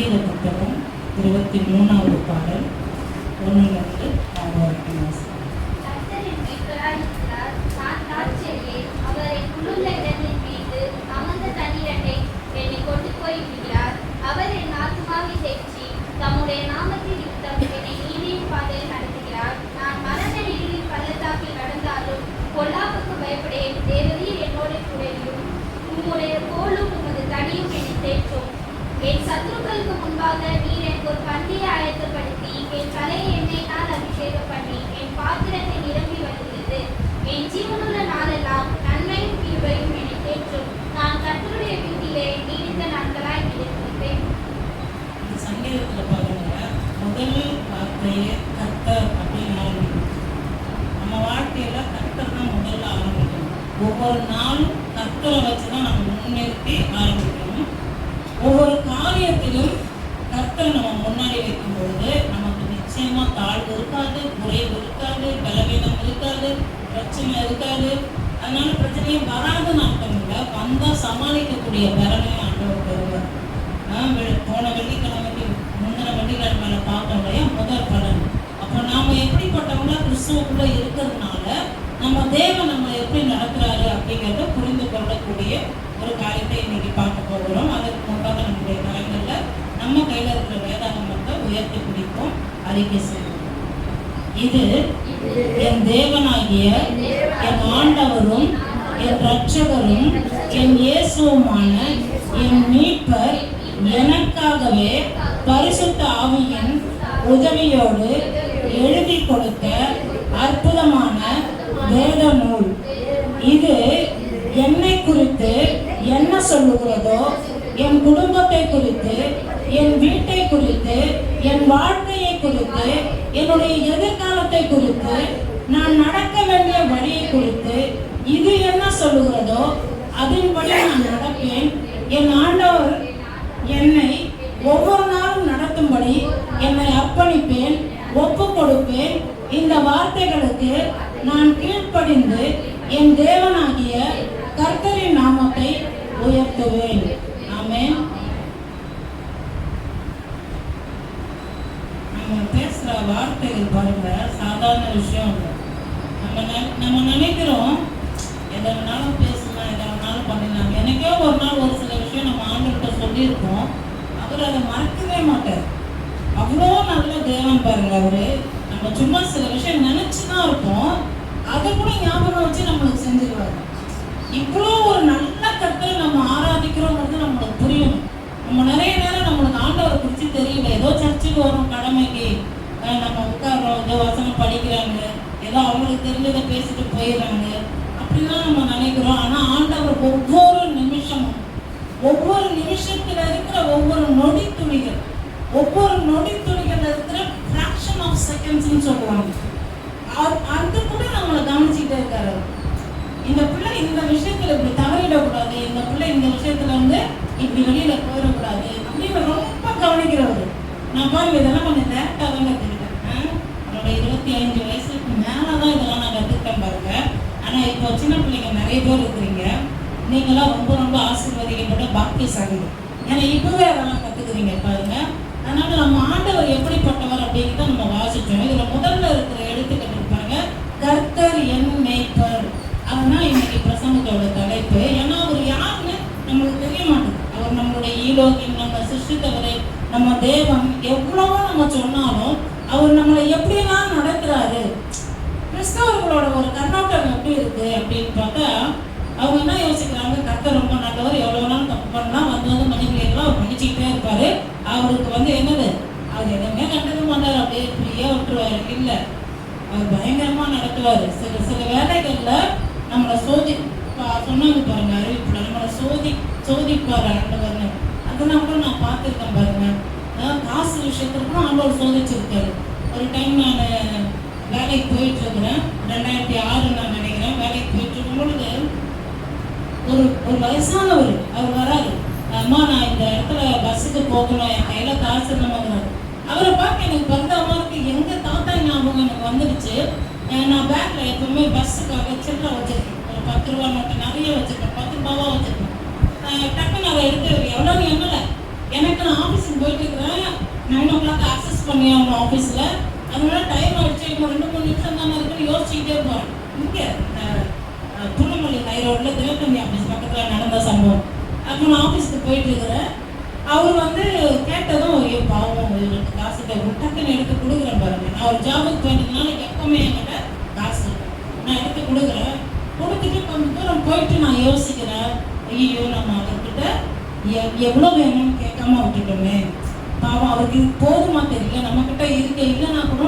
சங்கீத புத்தகம் 23வது பாடல் 1 அவர் என் ஆத்துமாவை தேற்றி தம்முடைய நாமத்தில் யுத்தம் என்னை நீதியின் பாதையில் நடத்துகிறார். நான் மரண இருளின் பள்ளத்தாக்கில் நடந்தாலும் பொல்லாப்புக்கு பயப்படேன். தேவரீர் என்னோட கூட இரும். உம்முடைய கோலும் உமது தடியும் என்னை தேற்றும். என் சத்துருக்களுக்கு முன்பாக நீர் எனக்கு ஒரு பந்தியை ஆயத்தப்படுத்தி என் தலையை எண்ணெயினால் அபிஷேகம் பண்ணி என் பாத்திரத்தை நிரம்பி வருகிறது. என் ஜீவனுள்ள நாளெல்லாம் நன்மையும் கிருபையும் என்னை தேற்றும். நான் கர்த்தருடைய வீட்டிலே நீடித்த நாட்களாய் நிலைத்திருப்பேன். சங்கீதத்தில் பாருங்க, முதல் வார்த்தையே கர்த்தர் அப்படின்னு ஆரம்பிக்கும். நம்ம வாழ்க்கையில கர்த்தர் தான் முதல்ல ஆரம்பிக்கணும். ஒவ்வொரு நாளும் கர்த்தரை வச்சுதான் நம்ம முன்னிறுத்தி ஆரம்பிக்கணும். ஒவ்வொரு காரியத்திலும் கர்த்தரை நம்ம முன்னாடி வைக்கும் பொழுது நமக்கு நிச்சயமா தாழ்வு இருக்காது, குறைவு இருக்காது, பலவீனம் இருக்காது, பிரச்சனை இருக்காது. அதனால பிரச்சனையும் வராதுன்னு அர்த்தம் இல்லை, வந்தா சமாளிக்கக்கூடிய திறமையும் ஆண்டவர் தருவார். போன வெள்ளிக்கிழமைக்கு முந்தின வெள்ளிக்கிழமையில பார்த்தோம் இல்லையா, முதல் பலன். அப்போ நாம எப்படிப்பட்டவங்களா கிறிஸ்துவுக்குள்ள இருக்கிறதுனால நம்ம தேவன் நம்ம எப்படி நடத்துறாரு அப்படிங்கிறத புரிந்து கொள்ளக்கூடிய ஒரு காரியத்தை இன்னைக்கு பார்க்க போகிறோம். அதற்கு முன்பாக நம்முடைய கலைஞர்ல நம்ம கையில இருக்கிற வேதாகமத்தை உயர்த்தி பிடிப்போம், அறிக்கை செய்வோம். இது என் தேவனாகிய என் ஆண்டவரும் என் இரட்சகரும் என் இயேசுவுமான என் மீட்பர் எனக்காகவே பரிசுத்த ஆவியின் உதவியோடு எழுதி கொடுத்த அற்புதமான வேத நூல். இது என்னை குறித்து என்ன சொல்லுகிறதோ, என் குடும்பத்தை குறித்து, என் வீட்டை குறித்து, என் வாழ்க்கையை குறித்து, என்னுடைய எதிர்காலத்தை குறித்து, நான் நடக்க வேண்டிய வழியை குறித்து இது என்ன சொல்லுகிறதோ அதன்படி நான் நடப்பேன். என் ஆண்டவர் என்னை ஒவ்வொரு நாளும் நடத்தும்படி என்னை அர்ப்பணிப்பேன், ஒப்பு கொடுப்பேன். இந்த வார்த்தைகளுக்கு நான் கீழ்ப்படிந்து என் தேவனாகிய கர்த்தரின் நாமத்தை உயர்த்துவேன். ஆமென். நம்ம பேசுற வார்த்தைகள் பாருங்க, சாதாரண விஷயம் இல்லை. நம்ம நினைக்கிறோம் எதை வேணாலும் பேசலாம், எதை வேணாலும் பண்ணலாம். எனக்கே ஒரு நாள் ஒரு சில விஷயம் நம்ம ஆண்டுகிட்ட சொல்லியிருக்கோம், அவர் அதை மறக்கவே மாட்டார். அவ்வளோ நல்ல தேவன் பாருங்க அவரு. நம்ம சும்மா சில விஷயம் நினைச்சுதான் இருப்போம், அதை கூட ஞாபகம் வச்சு நம்மளுக்கு செஞ்சிருவாரு. இவ்வளோ ஒரு நல்ல கர்த்தரை நம்ம ஆராதிக்கிறோங்கிறது நம்மளுக்கு புரியணும். நம்ம நிறைய நேரம் நம்மளுக்கு ஆண்டவரை குறித்து தெரியல, ஏதோ சர்ச்சுக்கு வரும் கடமைக்கு நம்ம உட்கார்றோம், ஏதோ வசனம் படிக்கிறாங்க, ஏதோ அவங்களுக்கு தெரிஞ்சதை பேசிட்டு போயிடுறாங்க, அப்படிலாம் நம்ம நினைக்கிறோம். ஆனால் ஆண்டவர் ஒவ்வொரு நிமிஷமும், ஒவ்வொரு நிமிஷத்தில் இருக்கிற ஒவ்வொரு நொடி துளிகள், ஒவ்வொரு நொடி துளிகள் இருக்கிற ஃப்ராக்ஷன் ஆஃப் செகண்ட்ஸ்ன்னு சொல்லுவாங்க, அது கூட நம்மளை கவனிச்சுட்டே இருக்காரு. இந்த பிள்ளை இந்த விஷயத்துல இப்படி தவறிடக்கூடாது, இந்த பிள்ளை இந்த விஷயத்துல வந்து இப்படி வெளியில போயிடக்கூடாது அப்படின்னு ரொம்ப கவனிக்கிறவர். நான் பாருங்க இதெல்லாம் கொஞ்சம் டேரக்டா தான் கற்றுக்கிட்டேன். என்னோட 25 வயசுக்கு மேலதான் இதெல்லாம் நான் கற்றுக்கிட்டேன் பாருங்க. ஆனா இப்போ சின்ன பிள்ளைங்க நிறைய பேர் இருக்கிறீங்க, நீங்களாம் ரொம்ப ரொம்ப ஆசீர்வதிக்கப்பட்ட பாக்கியசாலிகள். ஏன்னா இப்பவே அதெல்லாம் கத்துக்கிறீங்க பாருங்க. அதனால நம்ம ஆண்டவர் எப்படிப்பட்டவர் அப்படிங்கிறத நம்ம வாசிச்சோம். இதுல முதல்ல இருக்கிற எடுத்துக்கிட்டு பாருங்க, கர்த்தர் என் மேய்ப்பர். அதுதான் இன்னைக்கு பிரசங்கத்தோட தலைப்பு. ஏன்னா அவர் யாருன்னு நம்மளுக்கு தெரிய மாட்டேங்குது. அவர் நம்மளுடைய ஈலோகின், நம்ம சிருஷ்டித்தவரை, நம்ம தேவன். எவ்வளவோ நம்ம சொன்னாலும் அவர் நம்மளை எப்படிலாம் நடத்துறாரு, கிறிஸ்தவர்களோட ஒரு கண்ணோட்டம் எப்படி இருக்கு அப்படின்னு பார்த்தா அவங்க என்ன யோசிக்கிறாங்க, கர்த்தர் ரொம்ப நல்லவர், எவ்வளவு நாள் தப்பு பண்ணலாம், வந்து மணிக்கெல்லாம் அவர் மன்னிச்சுக்கிட்டே இருப்பாரு, அவருக்கு வந்து என்னது அவர் எதுவுமே கண்டுக்க மாட்டார், அப்படியே ஃப்ரீயா விட்டுருவாரு. இல்லை, அவர் பயங்கரமா நடத்துவாரு. சில வேலைகள்ல நம்மளை சொன்னாங்க பாருங்க, அறிவிப்புல நம்மளை சோதிப்பாரு ஆண்டவர்னு. அதெல்லாம் கூட நான் பார்த்துருக்கேன் பாருங்க. காசு விஷயத்துக்கும் ஆண்டவர் சோதிச்சிருக்காரு. ஒரு டைம் நான் வேலைக்கு போயிட்டு இருக்கிறேன், 2006 நான் நினைக்கிறேன். வேலைக்கு போயிட்டு இருக்கும் பொழுது ஒரு வயசானவர் அவர் வராரு. அம்மா நான் இந்த இடத்துல பஸ்ஸுக்கு போகணும், என் கையில காசு இல்லைமாங்கிறாரு. அவரை பார்க்க எனக்கு பரிதாபமா இருக்கு. எங்க தாத்தா ஞாபகம் எனக்கு வந்துடுச்சு. நான் பேக்ல எப்பவுமே பஸ்ஸுக்காக சில்லறை வச்சிருக்கேன், ஒரு 10 ரூபா நோட்டு நிறைய வச்சிருக்கேன், 10 ரூபாவா வச்சிருக்கேன். டக்குன்னு அதை எடுத்து எவ்வளோ எண்ணல, எனக்கு நான் ஆஃபீஸுக்கு போயிட்டு இருக்கிற இல்லையா அவங்க ஆஃபீஸில். அதனால டைம் ஆகிடுச்சு, இப்போ 2-3 நிமிஷம் தானே இருக்குன்னு யோசிச்சுக்கிட்டே இருப்பார். இங்கே திருநெல்வேலி ரோட்டில் தினத்தந்தி ஆஃபீஸ் பக்கத்தில் நடந்த சம்பவம். அப்போ நான் ஆஃபீஸுக்கு போயிட்டு இருக்கிறேன். அவர் வந்து கேட்டதும் ஐயோ பாவம் இவங்களுக்கு காசு டக்குன்னு எடுத்து கொடுக்குறேன் பாருங்க. நான் ஒரு ஜாபுக்கு போயிட்டதுனால எப்பவுமே என்கிட்ட காசு நான் எடுத்து கொடுக்குறேன். கொடுத்துட்டு கொஞ்சம் தூரம் போயிட்டு நான் யோசிக்கிறேன், ஐயோ நம்ம அவர்கிட்ட எவ்வளோ வேணும்னு கேட்காம விட்டுட்டோமே, பாவம் அவருக்கு இது போதுமா தெரியல, நம்மக்கிட்ட இருக்க இல்லைன்னா கூட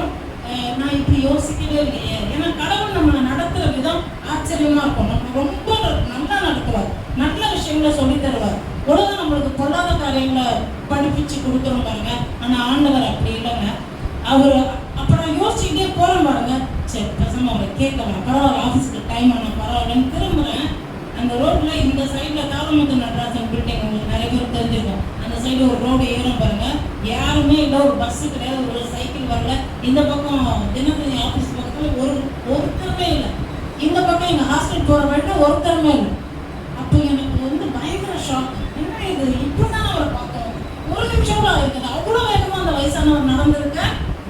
நான் இப்படி யோசிக்கவே இல்லையே. ஏன்னா கடவுள் நம்மளை நடத்துகிற விதம் ஆச்சரியமாக இருக்கும். நம்ம ரொம்ப நல்லா நடத்துவார், நல்ல விஷயங்களை சொல்லி தருவார். உலகம் நம்மளுக்கு பொல்லாத காரியங்களை படிப்பிச்சு கொடுக்குறோம் பாருங்க. ஆனால் ஆண்டவர் அப்படி இல்லைங்க. அவர் அப்போ நான் யோசிச்சுக்கிட்டே போகிறேன் பாருங்க. சரி பேசாமல் அவரை கேட்கலாம், பரவாயில்ல ஆஃபீஸுக்கு டைம் ஆனால் பரவாயில்லன்னு திரும்புகிறேன். அந்த ரோட்டில் இந்த சைடில் தாளமுத்து நடராஜன் பில்டிங் உங்களுக்கு நிறைய பேர் தெரிஞ்சிருக்கும். அந்த சைடு ஒரு ரோடு ஏறும் பாருங்க, யாருமே இல்லை, ஒரு பஸ்ஸு கிடையாது, ஒரு சைக்கிள் வரல. இந்த பக்கம் தினத்தந்தி ஆஃபீஸ் பக்கத்தில் ஒருத்தருமே இல்லை. இந்த பக்கம் எங்கள் ஹாஸ்டல் போகிற வழியில் ஒருத்தருமே இல்லை. அப்போ எனக்கு வந்து பயங்கர ஷாக். என்ன இது இப்படிதான் அவரை பார்த்தோம், ஒரு நிமிஷம் கூட இருக்குது. அவ்வளோ வேகமாக அந்த வயசானவர் நடந்திருக்க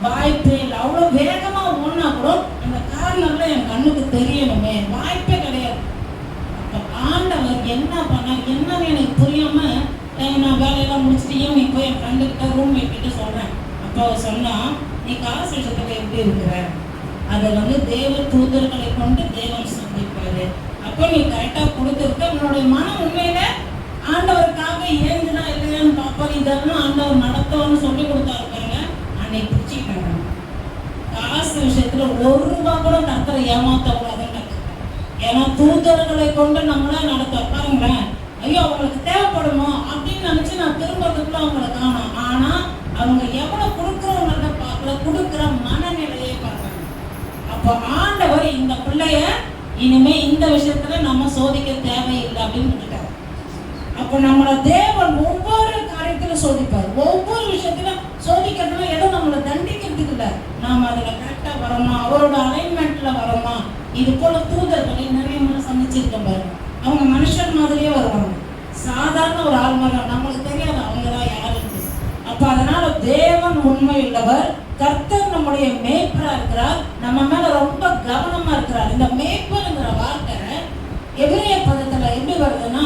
வாய்ப்பே இல்லை. அவ்வளோ வேகமாக ஓடினா கூட அந்த கார்னரில் என் கண்ணுக்கு தெரியணுமே, வாய்ப்பே கிடையாது. அப்போ ஆண்டவர் என்ன பண்ணார் என்னன்னு எனக்கு புரியாமல் நான் வேலையெல்லாம் முடிச்சுட்டு ஈவினிங் போய் என் ஃப்ரெண்டுக்கிட்ட ரூம்மேட் கிட்ட சொல்கிறேன். அப்போ அவர் சொன்னால், நீ காசு விஷயத்தில் எப்படி இருக்கிற, அதை வந்து தேவ தூதர்களை கொண்டு தேவன் சந்திப்பார். அப்போ நீ கரெக்டாக கொடுத்துருக்க, உன்னுடைய மனம் உண்மையில ஆண்டவருக்காக ஏங்குதா இல்லையான்னு பார்ப்பார். இதெல்லாம் ஆண்டவர் நடத்தவன்னு சொல்லி கொடுத்தாரு பாருங்க. அன்னைக்கு பிடிச்சிக்கிட்டாங்க. காசு விஷயத்துல ₹1 கூட கர்த்தரை ஏமாத்தக்கூடாதுன்னு கற்றுக்கிட்டேன். ஏன்னா தூதர்களை கொண்டு நம்மளா நடத்த பாருங்களேன். ஐயோ அவங்களுக்கு தேவைப்படுமோ அப்படின்னு நினைச்சு நான் திரும்பறதுக்குள்ள அவங்களை காணும். ஆனா அவங்க எவ்வளவு கொடுக்குறவங்கள்ட்ட பார்க்கல, கொடுக்குற மனநிலையை பார்க்கறாங்க. அப்போ ஆண்டவர் இந்த பிள்ளைய இனிமே இந்த விஷயத்துல நம்ம சோதிக்க தேவையில்லை அப்படின்னு விட்டுட்டாரு. அப்போ நம்மளை தேவன் ஒவ்வொரு காரியத்திலும் சோதிப்பார். ஒவ்வொரு விஷயத்திலும் சோதிக்கிறதுல ஏதோ நம்மளை தண்டிக்கிறதுக்கு இல்லை, நாம் அதில் கரெக்டாக வரணும், அவரோட அலைன்மெண்ட்ல வரணும். இது போல தூதர்களை நிறைய முறை சந்திச்சிருக்க பாருங்க. அவங்க மனுஷன் மாதிரியே வருவாங்க, சாதாரண ஒரு ஆள் மாதிரி, நம்மளுக்கு தெரியாது அவங்க தான் யாருக்கு. அப்போ அதனால தேவன் உண்மை உள்ளவர், கர்த்தர் நம்முடைய மேய்ப்பரா இருக்கிறார், நம்ம மேல ரொம்ப கவனமா இருக்கிறார். இந்த மேய்ப்பருங்கிற வார்த்தை எபிரேய பதத்துல எப்படி வருதுன்னா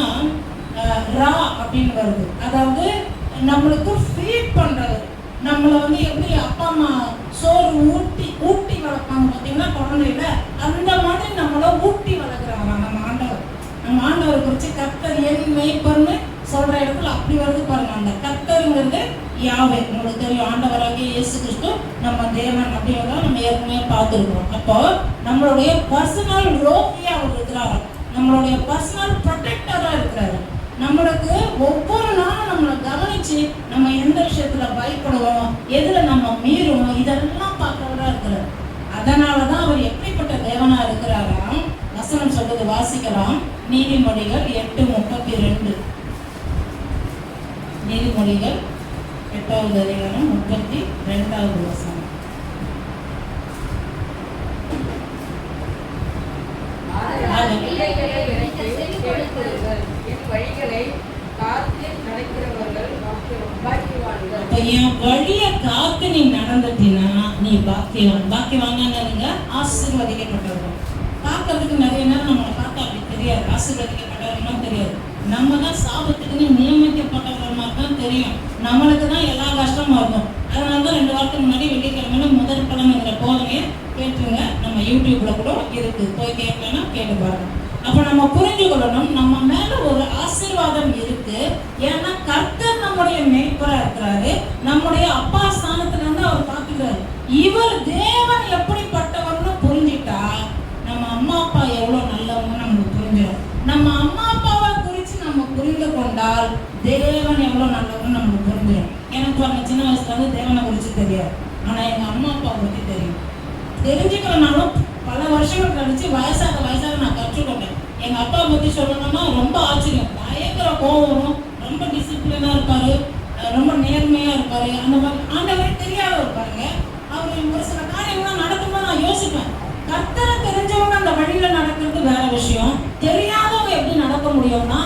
ரா அப்படின்னு வருது. அதாவது நம்மளுக்கு ஃபீட் பண்றது. நம்மளை வந்து எப்படி அப்பா அம்மா சோறு ஊட்டி ஊட்டி வளர்ப்பாங்க பார்த்தீங்கன்னா குழந்தையில, அந்த மாதிரி நம்மளை ஊட்டி வளர்க்குறாங்க நம்ம ஆண்டவர். நம்ம ஆண்டவரை குறித்து கர்த்தர் என் மேய்ப்பர்னு சொல்ற இடத்துல அப்படி வருது பாருங்க. அந்த கர்த்தருங்கிறது யாவே, உங்களுக்கு தெரியும், ஆண்டவராகிய இயேசு கிறிஸ்து நம்ம தேவன் அப்படிங்கிறத நம்ம ஏற்கனவே பார்த்துருக்கோம். அப்போ நம்மளுடைய பர்சனல் ரோகியா அவர் இருக்கிறாரு, நம்மளுடைய பர்சனல் ப்ரொடெக்டரா இருக்கிறாரு. நம்மளுக்கு ஒவ்வொரு நாளும் நம்மளை கவனிச்சு நம்ம எந்த விஷயத்துல பயப்படுவோம், எதுல நம்ம மீறுவோம், இதெல்லாம் பார்க்கறதா இருக்கிறார். அதனாலதான் அவர் எப்படிப்பட்ட தேவனா இருக்கிறாராம். வசனம் சொல்றது வாசிக்கலாம். நீதிமொழிகள் 8:32. நீதிமொழிகள் 8வது அதிகாரம் 32வது வசனம். என் வழிய காத்து நீ நடந்துட்டீன்னா நீ பாக்கியவான். பாக்கியவாங்க ஆசீர்வதிக்கப்பட்டவர்கள். பார்க்கறதுக்கு நிறைய நேரம் நம்மளை பார்த்தா அப்படி தெரியாது, ஆசீர்வதிக்கப்பட்டவர்களா தெரியாது. நம்ம தான் சாபத்துக்குன்னு நியமிக்கப்பட்டவர்களா தான் தெரியும். நம்மளுக்கு தான் எல்லா கஷ்டமும் இருக்கும். அதனால தான் 2 வாரத்துக்கு முன்னாடி வெள்ளிக்கிழமையில முதல் படம்ங்கிற போதனையை கேட்டுருங்க. நம்ம யூடியூப்ல கூட இருக்கு, போய் கேட்கலன்னா கேட்டு பாருங்க. அப்போ நம்ம புரிஞ்சு கொள்ளணும், நம்ம மேல ஒரு ஆசீர்வாதம் இருக்கு. ஏன்னா கர்த்தர் நம்முடைய மேய்ப்பரா இருக்கிறாரு, நம்முடைய அப்பா ஸ்தானத்துல இருந்து அவர் பார்த்துக்கிறாரு. இவர் தேவன் எப்படிப்பட்டவர்னு புரிஞ்சுட்டா நம்ம அம்மா அப்பா எவ்வளவு நல்லவங்க நமக்கு புரிஞ்சிடும். நம்ம அம்மா அப்பாவை குறித்து நம்ம புரிந்து கொண்டால் தேவன் எவ்வளவு நல்லவங்க நமக்கு புரிஞ்சிடும். எனக்கு பாருங்க, சின்ன வயசுல இருந்து தேவனை குறித்து தெரியாது, ஆனா எங்க அம்மா அப்பா பற்றி தெரியும். தெரிஞ்சுக்கிறனாலும் பல வருஷங்கள் கழிச்சு வயசாக நான் கற்றுக்கொண்டேன். எங்க அப்பா பத்தி சொல்லணும்னா ரொம்ப ஆச்சரியம், பயங்கர கோவம், ரொம்ப டிசிப்ளினா இருப்பாரு, ரொம்ப நேர்மையா இருப்பாரு. அந்த மாதிரி ஆண்டவரே தெரியாத இருப்பாருங்க. அவர் ஒரு சில காரியங்கள்லாம் நடக்கும்போது நான் யோசிப்பேன், கர்த்தரை தெரிஞ்சவங்க அந்த வழியில நடக்கிறது வேற விஷயம், தெரியாதவங்க எப்படி நடக்க முடியும்னா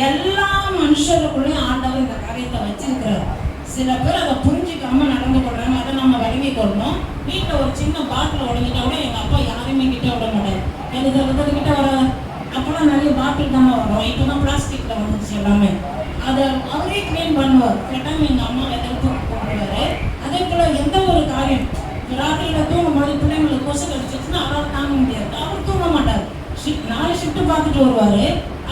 எல்லா மனுஷருக்குள்ளேயும் ஆண்டவர் இந்த காரியத்தை வச்சிருக்கிறார். சில பேர் அதை புரிஞ்சிக்காம நடந்து கொள்றாங்க. அதை நம்ம வழங்கி கொள்ளணும். வீட்டில் ஒரு சின்ன பாட்டில் உடஞ்சிட்டா கூட எங்கள் அப்பா யாரையுமே கிட்ட விட மாட்டார். எனக்கு கிட்ட வர அப்போலாம் நிறைய பாட்டில் தானே வரும். இப்போ தான் பிளாஸ்டிக்கில் வந்துச்சு எல்லாமே. அதை அவரே க்ளீன் பண்ணுவார். கேட்டால் எங்கள் அம்மா எதாவது தூக்கி போடுவார். அதே போல் எந்த ஒரு காரியம் ராத்திரியில் தூங்கும்போது பிள்ளைங்களுக்கு கொசு கடிச்சிச்சுன்னா அவரால் தாங்க முடியாது. அவர் தூங்க மாட்டார். 4 ஷிஃப்ட்டு பார்த்துட்டு வருவார்.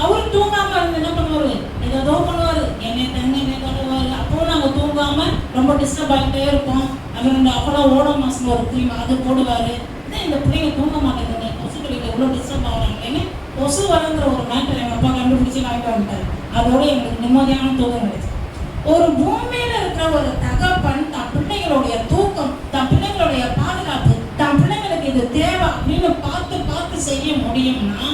அவர் தூங்காமல் இருந்து என்ன பண்ணுவார், ஏதோ பண்ணுவார், என்னை தண்ணி தருவார். அப்போவும் நாங்கள் தூங்காமல் ரொம்ப டிஸ்டர்ப் ஆகிட்டே இருப்போம். அவர் அப்போலாம் ஓடோமாஸ்னு ஒரு க்ரீம் அது போடுவார். இந்த பிள்ளைங்க தூங்க மாட்டேங்குது, கொசுக்களில் எவ்வளோ டிஸ்டர்ப் ஆகிறாங்கன்னு கொசு வரங்கிற ஒரு மேட்டர் எங்கள் அப்பா கண்டுபிடிச்சி வாங்கிட்டு வந்துட்டார். அதோட எங்களுக்கு நிம்மதியான தூக்கம் கிடைச்சு. ஒரு பூமியில இருக்கிற ஒரு தகப்பன் தன் பிள்ளைகளுடைய தூக்கம், தன் பிள்ளைகளுடைய பாதுகாப்பு, தன் பிள்ளைங்களுக்கு இது தேவை அப்படின்னு பார்த்து பார்த்து செய்ய முடியும்னா,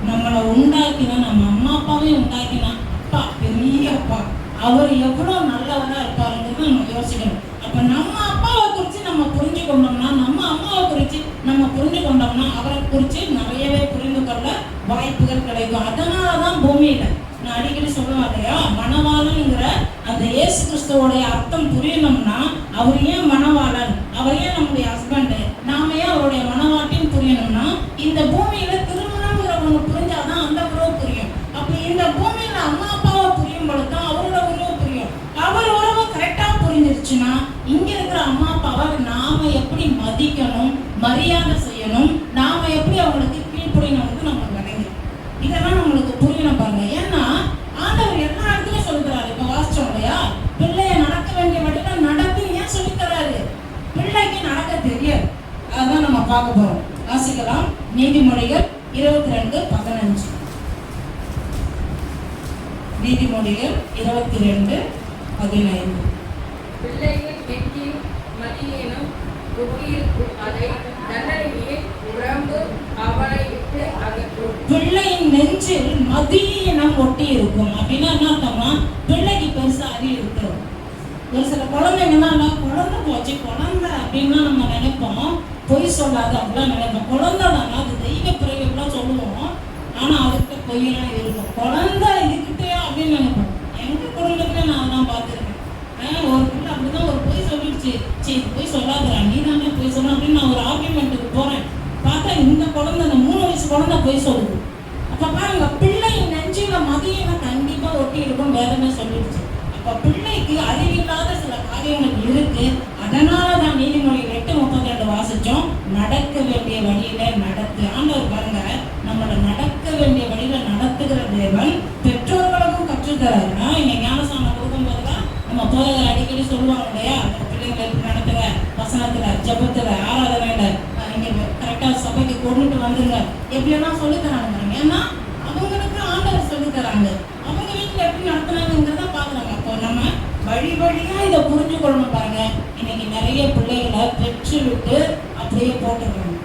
நம்மளை உண்டாக்கினா நம்ம அம்மா அப்பாவே உண்டாக்கினா அப்பா பெரிய அப்பா அவர் எவ்வளோ நல்லவராக இருப்பாருங்கிறது நம்ம யோசிக்கணும். அப்போ நம்ம அப்பாவை குறித்து நம்ம புரிஞ்சு கொண்டோம்னா, நம்ம அம்மாவை குறித்து நம்ம புரிஞ்சு கொண்டோம்னா அவரை குறித்து நிறையவே புரிந்து கொள்ள வாய்ப்புகள் கிடைக்கும். அதனால தான் பூமியில் நான் அடிக்கடி சொல்லுவேன் இல்லையா, மணவாளன்ங்கிற அந்த இயேசு கிறிஸ்துவோடைய அர்த்தம் புரியணும்னா அவர் ஏன் மணவாளன், அவர் ஏன் நம்முடைய ஹஸ்பண்டு, நாம ஏன் அவருடைய மணவாட்டின்னு புரியணும்னா இந்த பூமியில திருமணம்ங்கிற ஒன்று புரிஞ்சாதான் அந்த உறவு புரியும். அப்ப இந்த பூமியில அம்மா அப்பாவை புரியும் பொழுது தான் அவரோட உறவு புரியும். அவர் உறவு கரெக்டா புரிஞ்சிருச்சுன்னா இங்க இருக்கிற அம்மா அப்பாவை நாம எப்படி மதிக்கணும், மரியாதை செய்யணும், நாம எப்படி அவங்களுக்கு கீழ்ப்படியணும்னு நமக்கு விளங்கும். இதெல்லாம் நம்மளுக்கு புரியணும் பாருங்க. ஏன்னா ஆண்டவர் எல்லா இடத்துலையும் சொல்லித்தராரு. இப்போ வாசிச்சோம் இல்லையா, பிள்ளைய நடக்க வேண்டிய வழியில நடத்து ஏன் சொல்லித்தராரு, பிள்ளைக்கு நடக்க தெரியாது. அதான் நம்ம பார்க்க போறோம். வாசிக்கலாம். நீதிமொழிகள் 22:15. நீதிமொழிகள் 22:15. பிள்ளையின் நெற்றியும் மதியேனும் ஒட்டியிருக்கும் அதை தண்டனையே உடம்பு அவளை விட்டு அகற்றும். பிள்ளையின் நெஞ்சில் மதியினம் ஒட்டி இருக்கும் அப்படின்னா என்ன அர்த்தம்னா, பிள்ளைக்கு பெருசா அறிவு இருக்கு. ஒரு சில குழந்தைங்கன்னா குழந்தை போச்சு, குழந்தை அப்படின்னா நம்ம நினைப்போம், பொய் சொல்லாது அப்படிலாம் நினைப்போம். குழந்தை தானே, அது தெய்வ பிறகுலாம் சொல்லுவோம். ஆனா அதுக்கு பொய்யெல்லாம் இருக்கும். குழந்தை இதுக்கிட்டே அப்படின்னு நினைப்போம். எங்க குடும்பத்துல நான் அதெல்லாம் பார்த்துருக்கேன். ஒரு பிள்ளை அப்படிதான் ஒரு பொய் சொல்லிடுச்சு, சரி பொய் சொல்லாதுரா, நீ தானே பொய் சொல்லணும் அப்படின்னு நான் ஒரு ஆர்கியூமெண்ட்டுக்கு போறேன். பார்த்தா இந்த குழந்தை, அந்த 3 வயசு குழந்தை பொய் சொல்லுது. அப்ப பாருங்க, பிள்ளை நெஞ்சில மதியனை கண்டிப்பா ஒட்டி இருக்கும் வேதமே சொல்லிடுச்சு. அப்ப பிள்ளைக்கு அறிவில்லாத சில காரியங்கள் இருக்கு. அதனாலதான் நீதிமொழிகள் 8:32 வாசிச்சோம், நடக்க வேண்டிய வழியில நடத்து. ஆண்டவர் பாருங்க, நம்மளை நடக்க வேண்டிய வழியில நடத்துகிற தேவன் பெற்றோர்களுக்கும் கற்றுத்தராருன்னா, இங்க ஞானஸ்நானம் கொடுக்கும் போதுதான் நம்ம போதகர் அடிக்கடி சொல்லுவாங்க இல்லையா, அந்த பிள்ளைங்களை எப்படி நடத்துங்க, வசனத்துல, ஜபத்துல, ஆராதனையில நீங்க கரெக்டா சபைக்கு கொண்டுட்டு வந்துருங்க, எப்படியெல்லாம் சொல்லி தராங்க. ஏன்னா அவங்களுக்கு ஆண்டவர் சொல்லி தராங்க, அவங்க வீட்டுல எப்படி நடத்துனாங்கிறத பாக்குறாங்க. அப்போ நம்ம வழி வழியா இதை புரிஞ்சு கொள்ளணும் பாருங்க. இன்னைக்கு நிறைய பிள்ளைகளை பெற்று விட்டு அப்படியே போட்டுருக்காங்க.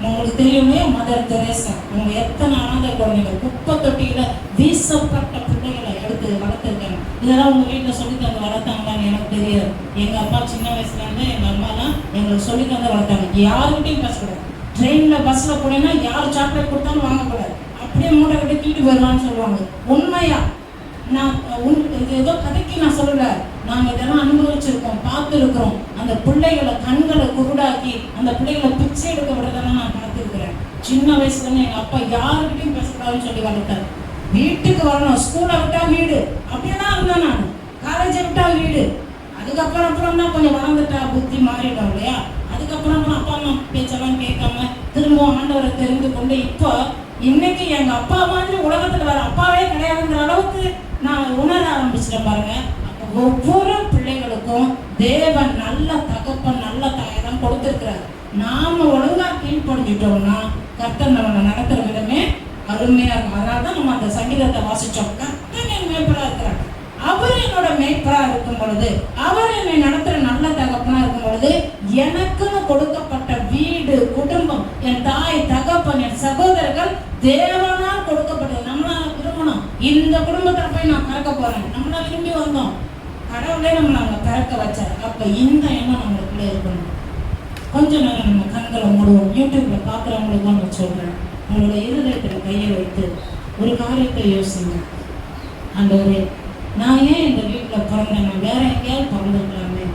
உங்களுக்கு தெரியுமே, மதர் தெரேசா அவங்க எத்தனை அனாதை குழந்தைகள் குப்பை தொட்டியில வீசப்பட்ட பிள்ளைகளை எடுத்து வளர்த்துருக்காங்க. இதெல்லாம் உங்க வீட்டுல சொல்லி தந்து வளர்த்தாங்களான்னு எனக்கு தெரியாது. எங்க அப்பா சின்ன வயசுல இருந்து எங்க அம்மா தான் எங்களுக்கு சொல்லி தந்து வளர்த்தாங்க. யாருக்கிட்டையும் பேசக்கூடாது. ட்ரெயின்ல பஸ்ல போனீங்கன்னா யார் சாக்லேட் கொடுத்தாலும் வாங்கக்கூடாது, அப்படியே மூட்டை கட்டி தூக்கிட்டு போயிடலான்னு சொல்லுவாங்க. உண்மையா நான் ஏதோ கதைக்கு நான் சொல்லல, நாங்கள் இதெல்லாம் அனுபவிச்சிருக்கோம், பார்த்துருக்கிறோம். அந்த பிள்ளைகளை கண்களை குருடாக்கி அந்த பிள்ளைகளை பிச்சை எடுக்க விடுறதெல்லாம் நான் பார்த்துருக்கிறேன். சின்ன வயசுலேருந்து எங்கள் அப்பா யாருக்கிட்டையும் பேசக்கூடாதுன்னு சொல்லி வளர்த்தாரு. வீட்டுக்கு வரணும், ஸ்கூலை விட்டா வீடு, அப்படியே தான் இருந்தேன் நான். காலேஜை விட்டா வீடு. அதுக்கப்புறம் தான் கொஞ்சம் வளர்ந்துட்டா புத்தி மாறிடும் இல்லையா. அதுக்கப்புறம் அப்பா அம்மா பேச்செல்லாம் கேட்காம திரும்பவும் ஆண்டவரை தெரிந்து கொண்டு இப்போ இன்னைக்கு எங்க அப்பா மாதிரி உலகத்துல வேற அப்பாவே கிடையாதுங்கிற அளவுக்கு நான் உணர ஆரம்பிச்சிட்டேன் பாருங்க. அப்போ ஒவ்வொரு பிள்ளைகளுக்கும் தேவன் நல்ல தகப்பன், நல்ல தாயை தான் கொடுத்திருக்கிறார். நாம ஒழுங்கா கீழ்படிஞ்சிட்டோம்னா கர்த்தர் நம்மளை நடத்துற விதமே அருமையா இருக்கும். அதனாலதான் நம்ம அந்த சங்கீதத்தை வாசிச்சோம். கர்த்தர் என் மேய்ப்பரா இருக்கிறார், அவர் என்னோட மேய்ப்பரா இருக்கும் பொழுது, அவர் என்னை நடத்துற நல்ல தகப்பனா இருக்கும் பொழுது, எனக்குன்னு கொடுக்கப்பட்ட வீடு, குடும்பம், என் தாய் தகப்பன், என் சகோதரர்கள் தேவனால் கொடுக்கப்பட்டது. நம்மளால விரும்பணும், இந்த குடும்பத்துல போய் நான் பிறக்க போறேன், நம்மளா விரும்பி வந்தோம், கடவுளே நம்மளை அங்க பிறக்க வச்சார். அப்ப இந்த எண்ணம் நம்மளுக்குள்ள இருக்கணும். கொஞ்ச நேரம் நம்ம கண்களை மூடுவோம். யூடியூப்ல பாக்குறவங்களுக்கு நான் சொல்றேன், உங்களோட இருதயத்துல கையை வைத்து ஒரு காரியத்தை யோசிங்க. ஆண்டவரே, நான் ஏன் இந்த வீட்டில் பிறந்தேன், நான் வேற எங்கேயாவது பிறந்திருக்கலாமே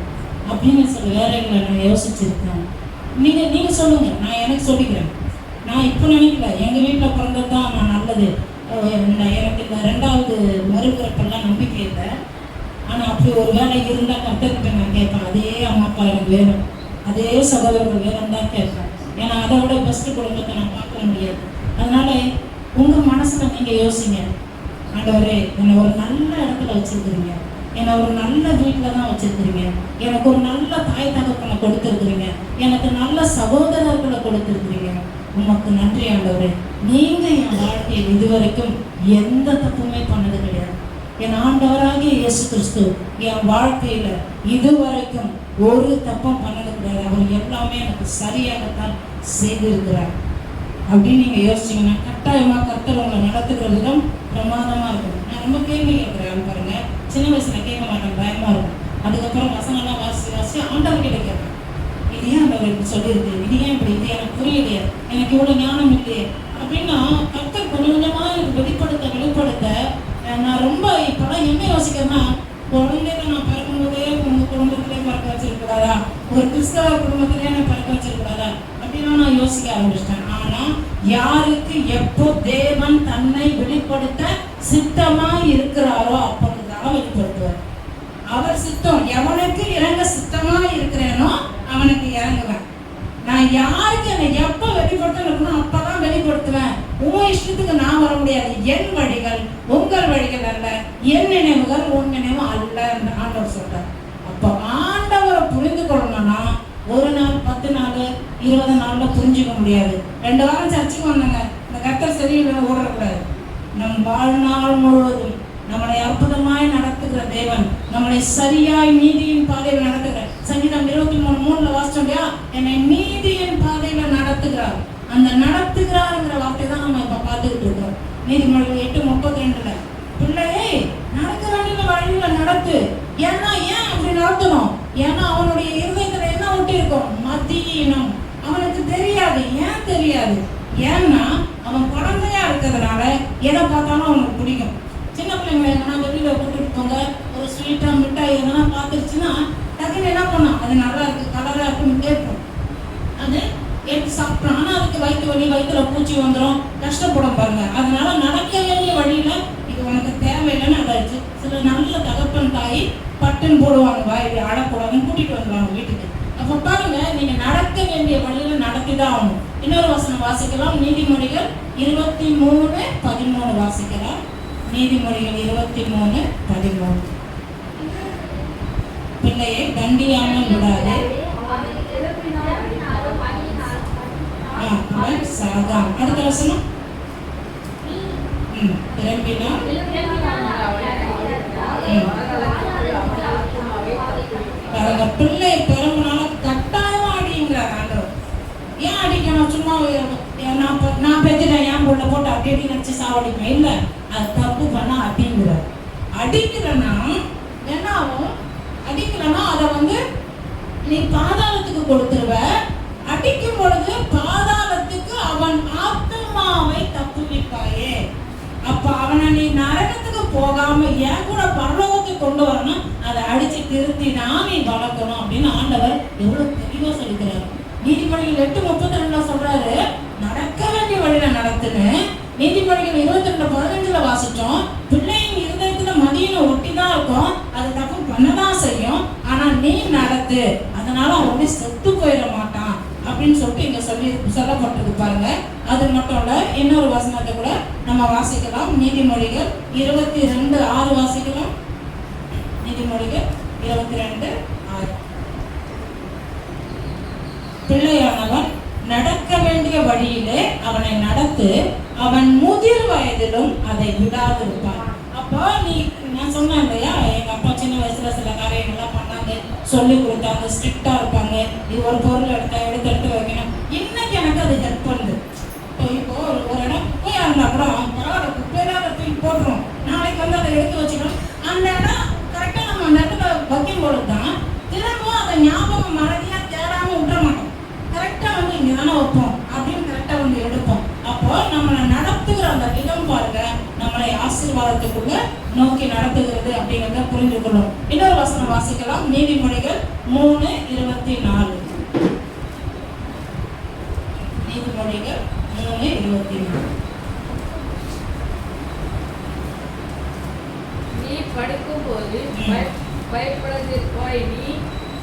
அப்படின்னு சில வேலைகளை நான் யோசிச்சிருக்கேன். நீங்கள் சொல்லுங்கள், நான் எனக்கு சொல்லிக்கிறேன். நான் இப்போ நினைக்கல எங்கள் வீட்டில் பிறந்தது தான் நான் நல்லது. எனக்கு இந்த 2வது மறுபிறப்பெல்லாம் நம்பிக்கை இல்லை. ஆனால் அப்படி ஒரு வேலை இருந்தால் கற்றுக்கிட்ட நான் கேட்பேன், அதே அம்மா அப்பா எனக்கு வேணும், அதே சகோதரர்கள் வேணும் தான் கேட்பேன். ஏன்னா அதை விட பெஸ்ட்டு குடும்பத்தை நான் பார்க்க முடியாது. அதனால உங்கள் மனசில் நீங்கள் யோசிங்க, ஆண்டவரே என்னை ஒரு நல்ல இடத்துல வச்சுருக்குறீங்க, என்னை ஒரு நல்ல வீட்டில் தான் வச்சுருக்குறீங்க, எனக்கு ஒரு நல்ல தாய் தகப்பனை கொடுத்துருக்குறீங்க, எனக்கு நல்ல சகோதரர்களை கொடுத்துருக்குறீங்க. உமக்கு நன்றி ஆண்டவரே. நீங்கள் என் வாழ்க்கையில் இதுவரைக்கும் எந்த தப்புமே பண்ணது கிடையாது. என் ஆண்டவராகிய இயேசு கிறிஸ்து என் வாழ்க்கையில் இதுவரைக்கும் ஒரு தப்பும் பண்ணது கிடையாது. அவர் எல்லாமே எனக்கு சரியாகத்தான் செய்திருக்கிறார் அப்படின்னு நீங்கள் யோசிச்சிங்கன்னா கட்டாயமாக கர்த்தர் உங்களை நடத்துகிற விதம் பிரமாதமாக இருக்கும். நான் ரொம்ப கேள்வி கேட்குறேன் பாருங்க. சின்ன வயசில் கேட்க மாட்டேன், பயமாக இருக்கும். அதுக்கப்புறம் வசனம்லாம் வாசி ஆண்டவர்கிட்ட கேட்பேன், இது ஏன் ஆண்டவர் இப்படி சொல்லியிருக்கு, இது ஏன் இப்படி, இது எனக்கு புரியலையே, எனக்கு இவ்வளோ ஞானம் இல்லையே அப்படின்னா கர்த்தர் கொஞ்சம் கொஞ்சமாக எனக்கு வெளிப்படுத்த நான் ரொம்ப இப்போலாம் என்ன யோசிக்கிறேன்னா, குழந்தைங்க நான் பிறக்கும்போதே உங்கள் குடும்பத்திலே பிறக்க வச்சிருக்கூடாதா, ஒரு கிறிஸ்தவ குடும்பத்திலே நான் பிறக்க வச்சிருக்கூடாதா அப்படின்னா நான் யோசிக்க ஆரம்பிச்சிட்டேன். ஆனால் யாருக்கு எப்போ தேவன் தன்னை வெளிப்படுத்த சித்தமாக இருக்கிறாரோ அப்பொழுதுதான் வெளிப்படுத்துவார். அவர் சித்தம், எவனுக்கு இறங்க சித்தமாக இருக்கிறேனோ அவனுக்கு இறங்குவேன். நான் யாருக்கு என்னை எப்போ வெளிப்படுத்தணும் அப்பதான் வெளிப்படுத்துவேன். உன் இஷ்டத்துக்கு நான் வர முடியாது. என் வழிகள் உங்கள் வழிகள் அல்ல, என் நினைவுகள் உன் நினைவு அல்ல என்று ஆண்டவர் சொல்றார். அப்போ ஆண்டவரை புரிந்து கொள்ளணும்னா 1 நாள் 10 நாள் 20 நாள்ல புரிஞ்சுக்க முடியாது. 2 வாரம் சர்ச்சுக்கு வந்தாங்க, இந்த கர்த்தர் சரியில்லை ஓடக்கூடாது. நம் வாழ்நாள் முழுவதும் நம்மளை அற்புதமாய் நடத்துகிற தேவன், நம்மளை சரியாய் நீதியின் பாதையில் நடத்துகிற, சங்கீதம் 23:3 வாசிச்சோம் இல்லையா, என்னை நீதியின் பாதையில நடத்துகிறார். அந்த நடத்துகிறாருங்கிற வார்த்தை தான் நம்ம இப்ப பார்த்துக்கிட்டு இருக்கோம். நீதிமொழிகள் 8:32 பிள்ளையே நடக்க வேண்டிய வழியில நடத்து. ஏன்னா ஏன் அப்படி நடத்தணும்? ஏன்னா அவனுடைய இருதயத்துல என்ன ஒட்டி இருக்கும்? மதியினம். அவனுக்கு தெரியாது. ஏன் தெரியாது? ஏன்னா அவன் குழந்தையா இருக்கிறதுனால எதை பார்த்தாலும் அவனுக்கு பிடிக்கும். சின்ன பிள்ளைங்களை எங்கன்னா வெளியில் கூட்டிட்டு போங்க, ஒரு ஸ்வீட்டாக மிட்டாய் எதனா பார்த்துருச்சுன்னா டக்குன்னு என்ன பண்ணோம், அது நல்லா இருக்குது கலராக இருக்குன்னு கேட்போம், அது எடுத்து சாப்பிட்றோம். ஆனால் அதுக்கு வயிற்று வலி, வயிற்றுல பூச்சி வந்துடும், கஷ்டப்படும் பாருங்க. அதனால நடக்க வேண்டிய வழியில் இது உனக்கு தேவையில்லைன்னு அதாச்சு. சில நல்ல தகப்பன் தாய் பட்டுன்னு போடுவாங்க, வாய் அழக்கூடாதுன்னு கூட்டிகிட்டு வந்துடுவாங்க வீட்டுக்கு. அப்போ பாருங்க, நீங்கள் நடக்க வேண்டிய வழியில் நடத்தி தான் ஆகணும். இன்னொரு வசனம் வாசிக்கலாம், நீதிமொழிகள் 23:13 வாசிக்கலாம். நீதிமொழிகள் 23:13 பிள்ளையை தண்டியாமல் விடாது, அவன் சாகான். அடுத்த வசனம், திரும்பினால் பிள்ளை பெரும்பினால கட்டாயமா அடிங்கிறார் ஆண்டவர். ஏன் அடிக்கணும்? சும்மா நான் பெற்றுட்டேன் என் பொண்ணை போட்டு அப்படி நினைச்சு சாவடிப்பேன் இல்லை, அது தப்பு பண்ணா அடிங்கிறார். அடிக்கலன்னா என்ன ஆகும்? அடிக்கலன்னா அதை நீ பாதாளத்துக்கு கொடுத்துருவ. அடிக்கும் பொழுது பாதாளத்துக்கு அவன் ஆத்மாவை தப்புவிப்பாயே. அப்ப அவனை நீ நரகத்துக்கு போகாம ஏன் கூட பரலோகத்துக்கு கொண்டு வரணும், அதை அடிச்சு திருத்தி தான் நீ வளர்க்கணும் அப்படின்னு ஆண்டவர் எவ்வளவு தெளிவா சொல்லிக்கிறார். நீதிமொழிகள் 8:32 சொல்றாரு, நடக்க வேண்டிய வழியில நடத்துன்னு. நீதிமொழிகள் 22:15 வாசிச்சோம். பிள்ளையின் இருதயத்துல மதியின ஒட்டிதான் இருக்கும், அது தப்பு பண்ணதான் செய்யும், ஆனா நீ நடத்து, அதனால அவனே செத்து போயிட மாட்டான் அப்படின்னு சொல்லிட்டு இங்க சொல்லப்பட்டது பாருங்க. அது மட்டும் இல்ல, இன்னொரு வசனத்தை கூட நம்ம வாசிக்கலாம். நீதிமொழிகள் 22:6 வாசிக்கலாம். நீதிமொழிகள் 22:6 பிள்ளையானவன் நடக்க வேண்டிய வழியிலே அவனை நடத்து, அவன் முதிர் வயதிலும் அதை விடாதிருப்பான். அப்போ நான் சொன்னேன் இல்லையா, எங்க அப்பா சின்ன வயசுல சில காரியங்கள்லாம் பண்ணாங்க, சொல்லி கொடுத்தாங்க, ஸ்ட்ரிக்டா இருப்பாங்க. இது ஒரு பொருள் எடுத்து வைக்கணும். இன்னைக்கு எனக்கு அது ஹெல்ப் பண்ணுது. இப்போ ஒரு இடம் குப்பையா இருந்தா கூட பரவாயில்ல, குப்பையெல்லாம் தூக்கி போட்டுரும், நாளைக்கு அதை எடுத்து வச்சுக்கணும். அந்த இடம் கரெக்டா நம்ம அந்த இடத்துல வைக்கும் பொழுது தான் திரும்பவும் அதை ஞாபகம் மறதியா தேடாம விட்டுற மாட்டோம். கரெக்டா இங்க தானே வைப்போம் அப்படின்னு கரெக்டா எடுப்போம். அப்போ நம்மளை நடத்துகிற அந்த விதம் பாருங்க, நம்மளை ஆசீர்வாதத்துக்குள்ள நோக்கி நடத்துகிறது அப்படிங்கிறத புரிந்து கொள்ளும். இன்னொரு வசனம் வாசிக்கலாம். நீதிமொழிகள் 3:24. நீதிமொழிகள் 3:24. நீ படுக்கும்போது பயப்படாதிருப்பாய், நீ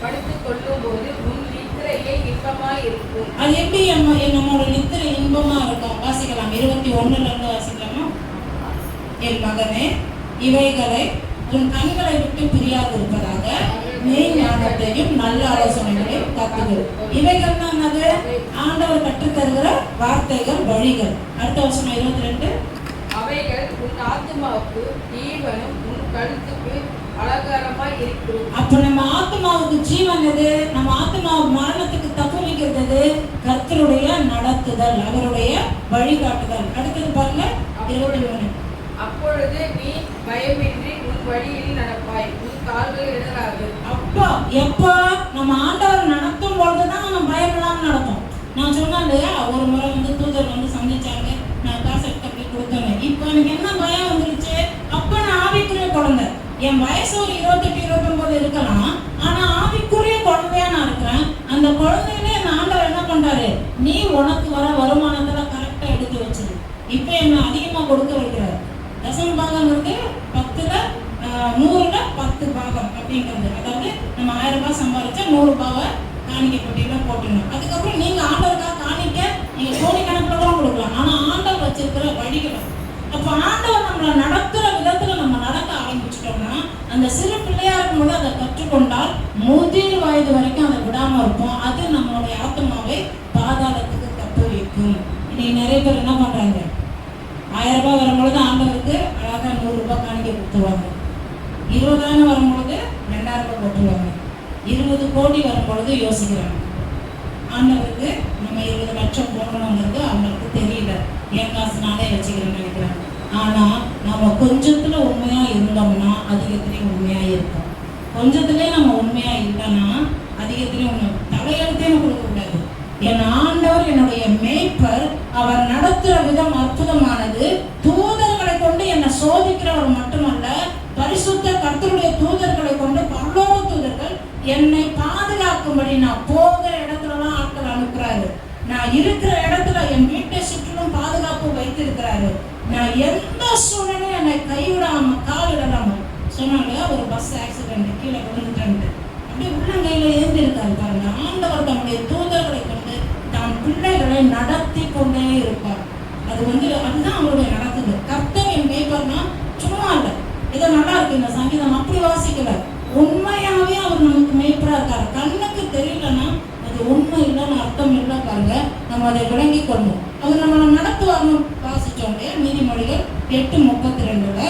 படுத்துக் கொள்ளும் போது உன் நித்திரையே இன்பமாய் இருக்கும். அது எப்படி நம்மளோட நித்திரை இன்பமா இருக்கும்? வாசிக்கலாம். 21 வாசிக்கலாமா? என் மகனே, இவைகளை உன் கண்களை விட்டு பிரியாது இருப்பதாக மெய் ஞானத்தையும் நல்ல ஆலோசனைகளையும் கத்துகள். இவைகள் தான் அது ஆண்டவர் கற்றுத் தருகிற வார்த்தைகள், வழிகள். அடுத்த வசனம் 22. அவைகள் உன் ஆத்துமாவுக்கு ஜீவனும் உன் கழுத்துக்கு அலங்காரமாய் இருக்கும். அப்ப நம்ம ஆத்மாவுக்கு ஜீவன் எது? நம்ம ஆத்மாவை மரணத்துக்கு தப்பு வைக்கிறது கர்த்தருடைய நடத்துதல், அவருடைய வழிகாட்டுதல். அடுத்தது பாருங்க 23. அப்பொழுது நீ பயமின்றி உன் வழியில் நடப்பாய், உன் கால்கள் இடராது. அப்பா எப்பா நம்ம ஆண்டவர் நடத்தும் பொழுதுதான் நம்ம பயம் இல்லாம நடக்கும். நான் சொன்னேன் இல்லையா, ஒரு முறை தூதர் சந்திச்சாங்க, நான் காசு எடுத்து அப்படி கொடுத்தேன். இப்போ எனக்கு என்ன பயம் வந்துருச்சு? அப்ப நான் ஆவிக்குரிய குழந்தை. என் வயசு ஒரு 28-29 இருக்கலாம், ஆனா ஆவிக்குரிய குழந்தையா நான் இருக்கிறேன். அந்த குழந்தையிலே என் ஆண்டவர் என்ன பண்றாரு? நீ உனக்கு வர வருமானத்துல கரெக்டா எடுத்து வச்சிரு. இப்ப என்ன அதிகமா கொடுக்க வைக்கிறாரு. தசம பாகங்கிறது 10ல் 100ல் 10 பாகம் அப்படிங்கிறது. அதாவது நம்ம 1000 ரூபாய் சம்பாதிச்சா 100 ரூபாவை காணிக்கை போட்டியில போட்டுடணும். அதுக்கப்புறம் நீங்க ஆண்டவருக்காக காணிக்க நீங்க கோடிக்கணக்கில் கூட கொடுக்கலாம். ஆனா ஆண்டவர் வச்சிருக்கிற வழிகளை, அப்ப ஆண்டவர் நம்மளை நடத்துற விதத்துல நம்ம நடக்க ஆரம்பிச்சிட்டோம்னா, அந்த சிறு பிள்ளையா இருக்கும்போது அதை கற்றுக்கொண்டால் முதிர் வயது வரைக்கும் அதை விடாம இருப்போம். அது நம்மளுடைய ஆத்மாவை பாதாளத்துக்கு தப்பு வைக்கும். இன்னைக்கு நிறைய பேர் என்ன பண்றாங்க? 1000 ரூபாய் வரும்பொழுது ஆண்டவருக்கு அழகாக 100 ரூபாய் காணிக்கை கொடுத்துருவாங்க. 20,000 வரும்பொழுது 2000 ரூபாய் போட்டுருவாங்க. 20 கோடி வரும்பொழுது யோசிக்கிறாங்க. ஆண்டவருக்கு நம்ம 20 லட்சம் போடணுங்கிறது அவங்களுக்கு தெரியல. என் காசுனாலே வச்சுக்கிறேன்னு நினைக்கிறாங்க. ஆனா நம்ம கொஞ்சத்துல உண்மையா இருந்தோம்னா அதிகத்திலையும் உண்மையா இருக்கும். கொஞ்சத்திலே நம்ம உண்மையா இல்லைன்னா அதிகத்திலையும் உண்மை. தலையெழுத்தையும் கொடுக்க கூடாது. என் ஆண்டவர் என்னுடைய மேய்ப்பர், அவர் நடத்துற விதம் அற்புதமானது. தூதர்களை கொண்டு என்னை சோதிக்கிறவர் மட்டுமல்ல, பரிசுத்த கர்த்தருடைய தூதர்களை கொண்டு பரலோக தூதர்கள் என்னை பாதுகாக்கும்படி நான் போகிற இடத்துலலாம் ஆட்கள் அனுப்புறாரு. நான் இருக்கிற இடத்துல என் வீட்டை சுற்றிலும் பாதுகாப்பு வைத்திருக்கிறாரு. நான் எந்த சூழ்நிலையும் என்னை கைவிடாம காலிடாம. சொன்னாங்க ஒரு பஸ் ஆக்சிடென்ட், கீழே விழுந்துட்டேன், அப்படியே உள்ளங்கையில ஏந்தி இருக்காரு பாருங்க. ஆண்டவர் தம்முடைய தூதர்களை கொண்டு தம் பிள்ளைகளை நடத்தி கொண்டே இருப்பார். அது அதுதான் அவருடைய நடக்குது. கர்த்தர் என் மேய்ப்பர்னா சும்மா இல்லை, ஏதோ நல்லா இருக்கு இந்த சங்கீதம் அப்படி வாசிக்கல. உண்மையாவே அவர் நமக்கு மேய்ப்பரா இருக்காரு. கண்ணுக்கு தெரியலன்னா அது உண்மை இல்லைன்னு அர்த்தம் இல்லை பாருங்க. நம்ம அதை விளங்கி கொள்ளணும். அவர் நம்ம நடத்துவார்னு வாசிச்சோம் இல்லையா? நீதிமொழிகள் 8:32.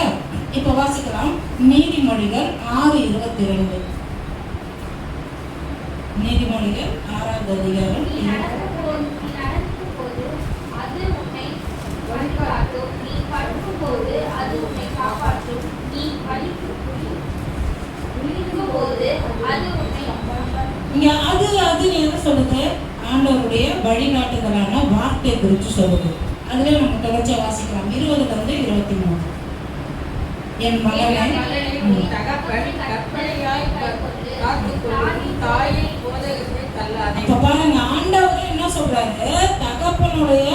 இப்ப வாசிக்கலாம். நீதிமொழிகள் 6:22. நீதிமொழிகள் 6வது அதிகாரம். அது உன்னை வழிகாட்டும், நீ படுக்கும்போது அது உன்னை காப்பாற்றும், நீ விழிக்கும்போது அது உன்னை. இங்க அது என்ன சொல்லுது? ஆண்டவருடைய வழிகாட்டுதலான வார்த்தை குறித்து சொல்லுது. அதுல நம்ம தொடர்ச்சியா வாசிக்கலாம். 20-23. என் மகனே, உன் தகப்பன் கற்பனையாய் காத்துக்கொள்ளும் தாயின் போதகத்தை தள்ளாதே. இப்ப பாருங்க, ஆண்டவர் என்ன சொல்றாரு? தகப்பனுடைய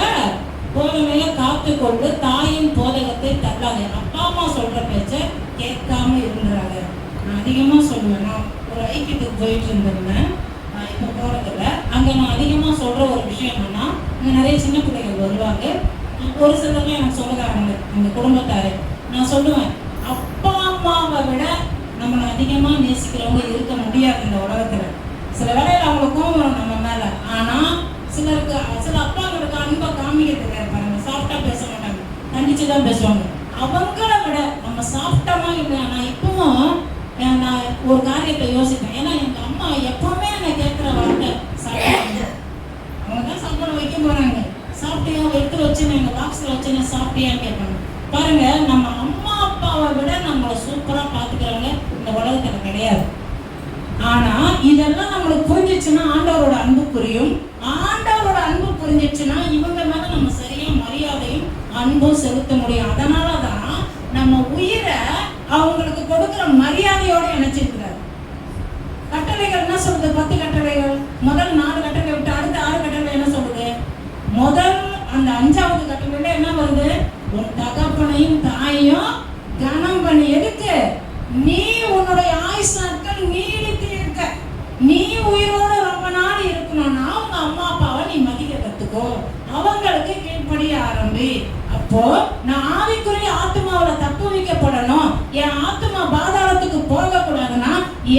போதனையை காத்துக்கொண்டு தாயின் போதகத்தை தள்ளாதே. அப்பா அம்மா சொல்ற பேச்ச கேட்காம இருந்துறாங்க. நான் அதிகமா சொல்லுவேன். நான் ஒரு ஐக்கியத்துக்கு போயிட்டு இருந்திருந்தேன், இப்போ போறதில்ல. அங்க நான் அதிகமா சொல்ற ஒரு விஷயம் என்னன்னா, இங்க நிறைய சின்ன பிள்ளைகள் வருவாங்க. ஒரு சிலர்லாம் எனக்கு சொல்லுறாங்க, அந்த குடும்பத்தாரு. நான் சொல்லுவேன், அப்பா அம்மாவை விட நம்மளை அதிகமா நேசிக்கிறவங்க இருக்க முடியாது இந்த உலகத்துல. சில வேளையில அவங்களுக்கு கோபம் வரும் நம்ம மேல. ஆனா சில அப்பாங்களுக்கு அன்பை காமிக்க தெரியாது பாருங்க. சாஃப்டா பேச மாட்டாங்க, கண்டிச்சுதான் பேசுவாங்க. அவங்கள விட நம்ம சாஃப்டமா இல்லை. நான் இப்பவும் நான் ஒரு காரியத்தை யோசிப்பேன். ஏன்னா எங்க அம்மா எப்பவுமே என்னை கேட்கிற வார்த்தை சாப்பிட்டா. அவங்க தான் சாப்பாடு வைக்க போறாங்க, சாப்பிட்டியா எடுத்து வச்சுன்னு எங்க பாக்ஸ்ல வச்சுன்னு சாப்பிட்டியான்னு கேட்பாங்க. பாருங்க, நம்ம அம்மா அப்பாவை விட நம்மளை சூப்பரா பாத்துக்கிறவங்க இந்த உலகத்துல கிடையாது. ஆனா இதெல்லாம் நம்மளுக்கு புரிஞ்சிச்சுன்னா ஆண்டவரோட அன்பு புரியும். ஆண்டவரோட அன்பு புரிஞ்சிச்சுன்னா இவங்க மேல நம்ம சரியா மரியாதையும் அன்பும் செலுத்த முடியும். அதனாலதான் நம்ம உயிரை அவங்களுக்கு கொடுக்கிற மரியாதையோட இணைச்சிருக்கிறார். கட்டளைகள் என்ன சொல்லுது? 10 கட்டளைகள். முதல் 4 கட்டளை விட்டு அடுத்த 6 கட்டளை என்ன சொல்லுது? முதல் அந்த 5வது கட்டளையில என்ன வருது? உன் தகப்பனையும் தாயையும் கனம் பண்ணி. எதுக்கு? நீ உன்னுடைய ஆயுசு நாட்கள் நீடித்து இருக்க, நீ உயிரோடு ரொம்ப நாள் இருக்கணும்னா உங்க அம்மா அப்பாவை நீ மதிக்க கத்துக்கோ, அவங்களுக்கு கீழ்ப்படிய ஆரம்பி. அப்போ நான் ஆவிக்குரிய ஆத்மாவில் தப்பு வைக்கப்படணும், என் ஆத்மா பாதாளத்துக்கு போக கூடாதுன்னா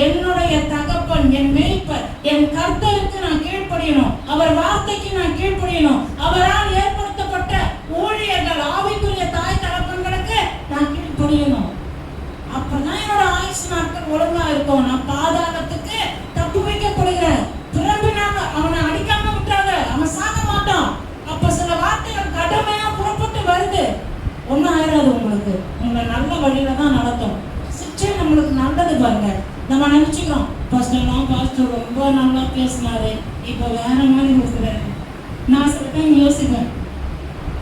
என்னுடைய தகப்பன், என் மேய்ப்பர், என் கர்த்தருக்கு நான் கீழ்ப்படியணும், அவர் வார்த்தைக்கு நான் கீழ்ப்படியணும், அவரால் ஏற்படுத்தப்பட்ட ஊழியர்கள் ஆவிக்குரிய தாய் தகப்பன்களுக்கு நான் கீழ்ப்படியணும். அப்பதான் என்னோட ஆயுசு நாட்கள் ஒழுங்கா இருக்கும். நான் பாதாளத்துக்கு தப்பு வைக்கப்படுகிறேன். திரும்பினாங்க, அவனை அடிக்காம விட்டாங்க, அவன் சாக மாட்டான். அப்ப சில வார்த்தைகள் கடுமையா புறப்பட்டு வருது, ஒன்னும் ஆயிராது உங்களுக்கு, உங்களை நல்ல வழியில தான் நடத்தும். சிச்சை நம்மளுக்கு நல்லது. பாருங்க, நம்ம நினைச்சுக்கிறோம் பாஸ்டர் ரொம்ப நல்லா பேசினாரு, இப்ப வேற மாதிரி இருக்கிறாரு. நான் சில டைம் யோசிப்பேன்,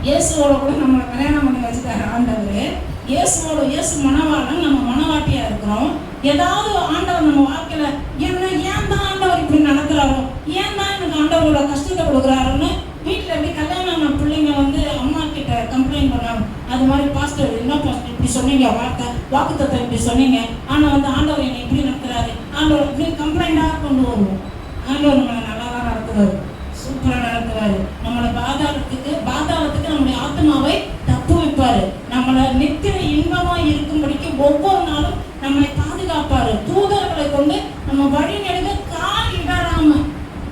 இயேசுவோட கூட நம்மளை கல்யாணம் பண்ணி வச்சுட்டாரு ஆண்டவர். இயேசு மனவாளன், நம்ம மனவாட்டியா இருக்கிறோம். ஏதாவது ஆண்டவர் நம்ம வாழ்க்கையில ஏன் தான் ஆண்டவர் இப்படி நடத்துறாரோ, ஏன் தான் எனக்கு ஆண்டவரோட கஷ்டத்தை கொடுக்குறாருன்னு வீட்டில் எப்படி கல்யாணம் பிள்ளைங்க அம்மா கிட்ட கம்ப்ளைண்ட் பண்ணாங்க. அது மாதிரி பாஸ்டர், என்ன பாஸ்டர் இப்படி சொன்னீங்க, வாக்குத்தத்தை இப்படி சொன்னீங்க, ஆனால் ஆண்டவர் என்னை இப்படி நடத்துறாரு, ஆண்டவர் இப்படி கம்ப்ளைண்டாக கொண்டு வருவோம். ஆண்டவர் நம்மளை நல்லா தான் நடத்துவார், சூப்பராக நடத்துவார். நம்மளை பாதாளத்துக்கு நம்முடைய ஆத்மாவை தப்பு வைப்பாரு, நம்மளை நித்திர இன்பமா இருக்கும்படிக்கு ஒவ்வொரு நாளும் நம்மளை பாதுகாப்பாரு. தூதர்களை கொண்டு நம்ம வழி நெடுக கால் இடராம.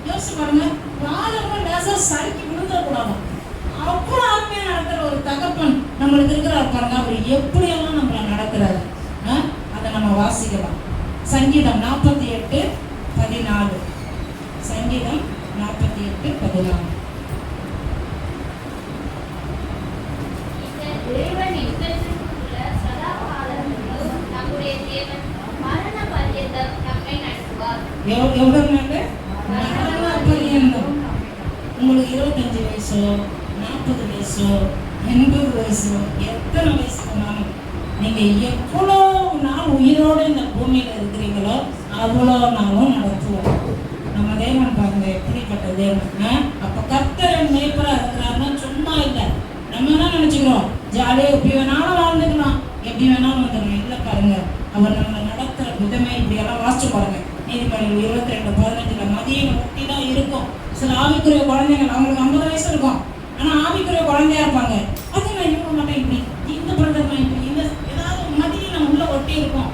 யோசிச்சு பாருங்க, காலங்கள் லேசா சறுக்கி விழுந்துடக்கூடாது. அவ்வளவு ஆத்மையா நடத்துற ஒரு தகப்பன் நம்மளுக்கு இருக்கிறார் பாருங்க. அவர் எப்படியெல்லாம் நம்மளை நடத்துறாரு, அதை நம்ம வாசிக்கலாம். சங்கீதம் 48:14. சங்கீதம் 48:14. தேவன் யுத்தத்திற்குள்ள சதா காலங்களிலும் நம்முடைய தேவன் மரண பர்யந்தம் நம்மை நடத்துவார். எவ்வளவு நாள்? மரண பர்யந்தம். உங்களுக்கு 25 வயசோ 40 வயசோ 80 வயசோ எத்தனை வயசு போனாலும் நீங்க எவ்வளோ நாள் உயிரோடு இந்த பூமியில இருக்கிறீங்களோ அவ்வளோ நாளும் நடத்துவோம். நம்ம தேவன் பாருங்க எப்படிப்பட்ட தேவன். அப்ப கர்த்தர் மேய்ப்பரா இருக்கிறாருன்னா சும்மா இல்லை. நம்ம என்ன நினைச்சுக்கிறோம், ஜாலியா எப்படி வேணாலும் வாழ்ந்துக்கலாம், எப்படி வேணாலும் வந்துடணும். இல்லை பாருங்க, அவர் நம்மளை நடத்துற விதமே இப்படியெல்லாம் வாசிச்சு பாருங்க. நீதிமன்றம் 22:15 மதியம் ஒட்டி தான் இருக்கும். சில ஆவிக்குரிய குழந்தைங்க அவங்களுக்கு 50 வயசு இருக்கும், ஆனா ஆவிக்குரிய குழந்தையா இருப்பாங்க. அது நான் இருக்க மாட்டேன், இப்படி இந்த பிரதமா இப்படி இந்த ஏதாவது மதியம் நம்ம உள்ள ஒட்டி இருக்கும்.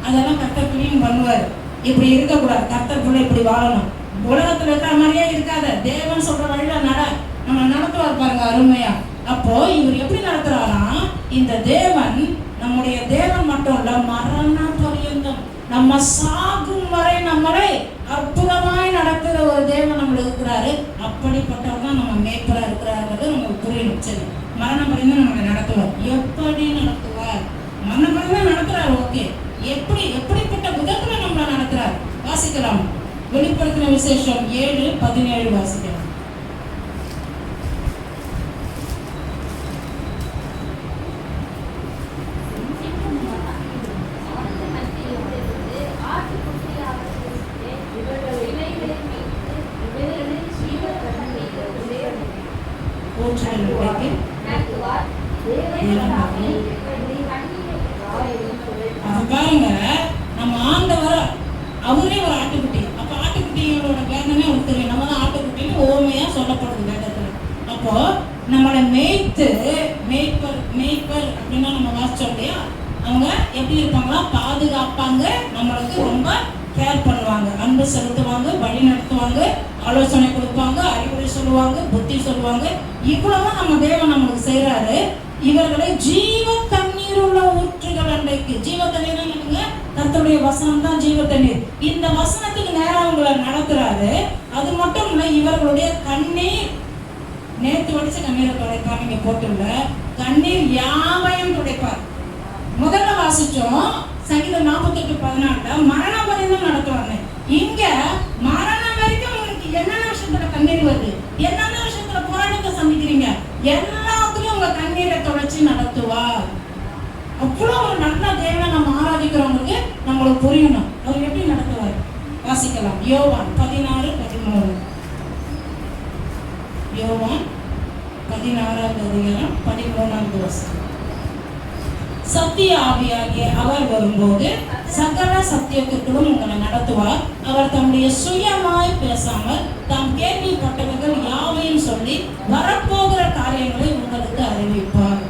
அதெல்லாம் கர்த்தர் கிளீன் பண்ணுவார். இப்படி இருக்கக்கூடாது, கர்த்தருக்குள்ள இப்படி வாழணும். உலகத்துல இருக்கிற மாதிரியே இருக்காத, தேவன் சொல்ற வழியில நம்ம நடத்துவார் பாருங்க அருமையா. அப்போ இவர் எப்படி நடத்துறாரா, இந்த தேவன் நம்முடைய தேவன் மட்டும் இல்ல, மரண பர்யந்தம் நம்ம சாகும் வரை நம்மளை அற்புதமாய் நடத்துற ஒரு தேவன் நம்மளுக்கு இருக்கிறாரு. அப்படிப்பட்டவர் தான் நம்ம மேய்ப்பரா இருக்கிறாருங்கிறது நமக்கு புரியணும். சரி, மரண பர்யந்தம் நம்மளை நடத்துவார். எப்படி நடத்துவார்? மரண பர்யந்தம் நடத்துறாரு, ஓகே. எப்படிப்பட்ட விதத்துல நம்மளை நடத்துறாரு வாசிக்கலாம். வெளிப்படுத்தின விசேஷம் 7:17 வாசிக்கலாம். பாருங்க, நம்ம ஆண்டவர் அவரே ஒரு ஆட்டுக்குட்டி. அப்ப ஆட்டுக்குட்டியோட வேதனை அவருக்கு தெரியும். நம்ம தான் ஆட்டுக்குட்டின்னு ஓமையா சொல்லப்படுது வேதத்துல. அப்போ நம்மளை மேய்ப்பர் அப்படின்னா நம்ம வாசிச்சோம் இல்லையா, அவங்க எப்படி இருப்பாங்களா, பாதுகாப்பாங்க, நம்மளுக்கு ரொம்ப கேர் பண்ணுவாங்க, அன்பு செலுத்துவாங்க, வழி நடத்துவாங்க, ஆலோசனை கொடுப்பாங்க, அறிவுரை சொல்லுவாங்க, புத்தி சொல்லுவாங்க. இவ்வளவு நம்ம தேவன் நம்மளுக்கு செய்யறாரு. இவர்களை ஜீவ தண்ணீர் உள்ள ஊற்றுகள் அன்றைக்கு. ஜீவ தண்ணீர் என்னங்க? கர்த்தருடைய வசனம் தான் ஜீவ தண்ணீர். இந்த வசனத்துக்கு நேரம் அவங்களை நடத்துறாரு. அது மட்டும் இல்ல, இவர்களுடைய கண்ணீர், நேற்று வடிச்ச கண்ணீரை துடைப்பார். நீங்க போட்டுள்ள கண்ணீர் யாவையும் துடைப்பார். முதல்ல வாசிச்சோம் சங்கீதம் 48:14 மரணம் வரைக்கும் நடத்துவாங்க. இங்க மரணம் வரைக்கும் உங்களுக்கு என்னென்ன விஷயத்துல கண்ணீர் வருது, என்னென்ன விஷயத்துல போராட்டத்தை சந்திக்கிறீங்க, எல்லாத்துலயும் உங்க கண்ணீரை தொடச்சி நடத்துவார். அவ்வளவு ஒரு நல்ல தேவனை நம்ம உங்களுக்கு புரியணும். அவர் எப்படி நடத்துவார் வாசிக்கலாம். யோவான் 16:13. யோவான் 16:13. சத்திய ஆவியாகிய அவர் வரும்போது சகல சத்தியத்திற்குள்ளும் உங்களை நடத்துவார். அவர் தம்முடைய சுயமாய் பேசாமல் தாம் கேள்விப்பட்டவர்கள் யாவையும் சொல்லி வரப்போகிற காரியங்களை உங்களுக்கு அறிவிப்பார்.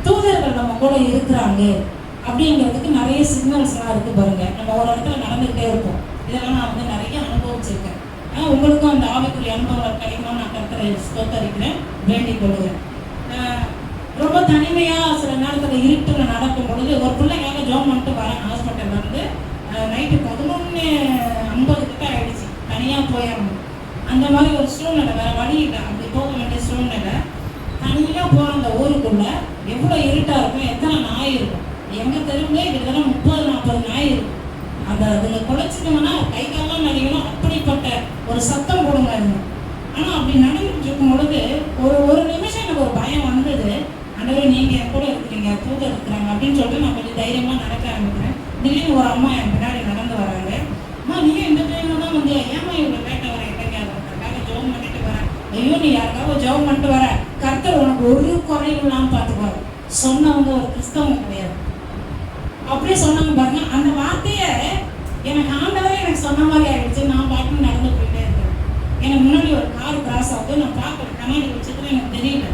தூதர்கள் நம்ம கூட இருக்கிறாங்க அப்படிங்கிறதுக்கு நிறைய சிக்னல்ஸ்லாம் இருக்கு பாருங்க. நம்ம ஒரு இடத்துல நடந்துகிட்டே இருப்போம். இதெல்லாம் நான் வந்து நிறைய அனுபவிச்சிருக்கேன். உங்களுக்கும் அந்த ஆவிக்குரிய அனுபவங்கள் கிடைக்கணும்னு நான் கர்த்தரை ஸ்தோத்தரிக்கிறேன், வேண்டிக் கொள்கிறேன். ரொம்ப தனிமையாக சில நேரத்தில் இருட்டில் நடக்கும் பொழுது ஒரு பிள்ளைக்காக ஜோம் பண்ணிட்டு வரேன். ஹாஸ்பிட்டலில் இருந்து நைட்டு 11:50 கிட்ட ஆயிடுச்சு. தனியாக போயிடணும். அந்த மாதிரி ஒரு சூழ்நிலை, வேறு வழி இல்லை, அப்படி போக வேண்டிய சூழ்நிலை. தனியாக போகிற அந்த ஊருக்குள்ள எவ்வளோ இருட்டாக இருக்கும், எத்தனை நாய் இருக்கும். எங்கள் தெருவுல கிட்டத்தட்ட 30-40 நாய் இருக்கும். அந்த அதுங்க குலைச்சிக்கணும்னா கை காலெல்லாம் நடிக்கணும், அப்படிப்பட்ட ஒரு சத்தம் போடுங்க இருந்தோம். ஆனால் அப்படி நடந்துட்டு இருக்கும் பொழுது ஒரு நிமிஷம் எனக்கு ஒரு பயம் வந்தது. ஆண்டவரே நீங்கள் என் கூட இருக்கிறீங்க, தூதர் இருக்கிறாங்க அப்படின்னு சொல்லிட்டு நான் கொஞ்சம் தைரியமாக நடக்க ஆரம்பிக்கிறேன். திடீர்னு ஒரு அம்மா என் பின்னாடி நடந்து வராங்க. அம்மா நீயும் இந்த டைமில் தான் வந்து ஏமா இவ்வளோ லேட்டாக வரேன், எங்கேயாவது ஜெபம் பண்ணிட்டு வரேன். ஐயோ நீ யாருக்காக ஜெபம் பண்ணிட்டு வர, கர்த்தர் உனக்கு ஒரு குறையும் இல்லாமல் பார்த்துக்குவார். சொன்னவங்க ஒரு கிறிஸ்தவங்க கிடையாது. அப்படியே சொன்னாங்க பாருங்க. அந்த வார்த்தையை எனக்கு ஆண்டவரே எனக்கு சொன்ன மாதிரி ஆயிடுச்சு. நான் பாட்டு நடந்து போயிட்டே இருக்கேன். எனக்கு முன்னாடி ஒரு கார் கிராஸ் ஆகுது. நான் பார்க்கல, கண்ணாடி வச்சுட்டு எனக்கு தெரியல.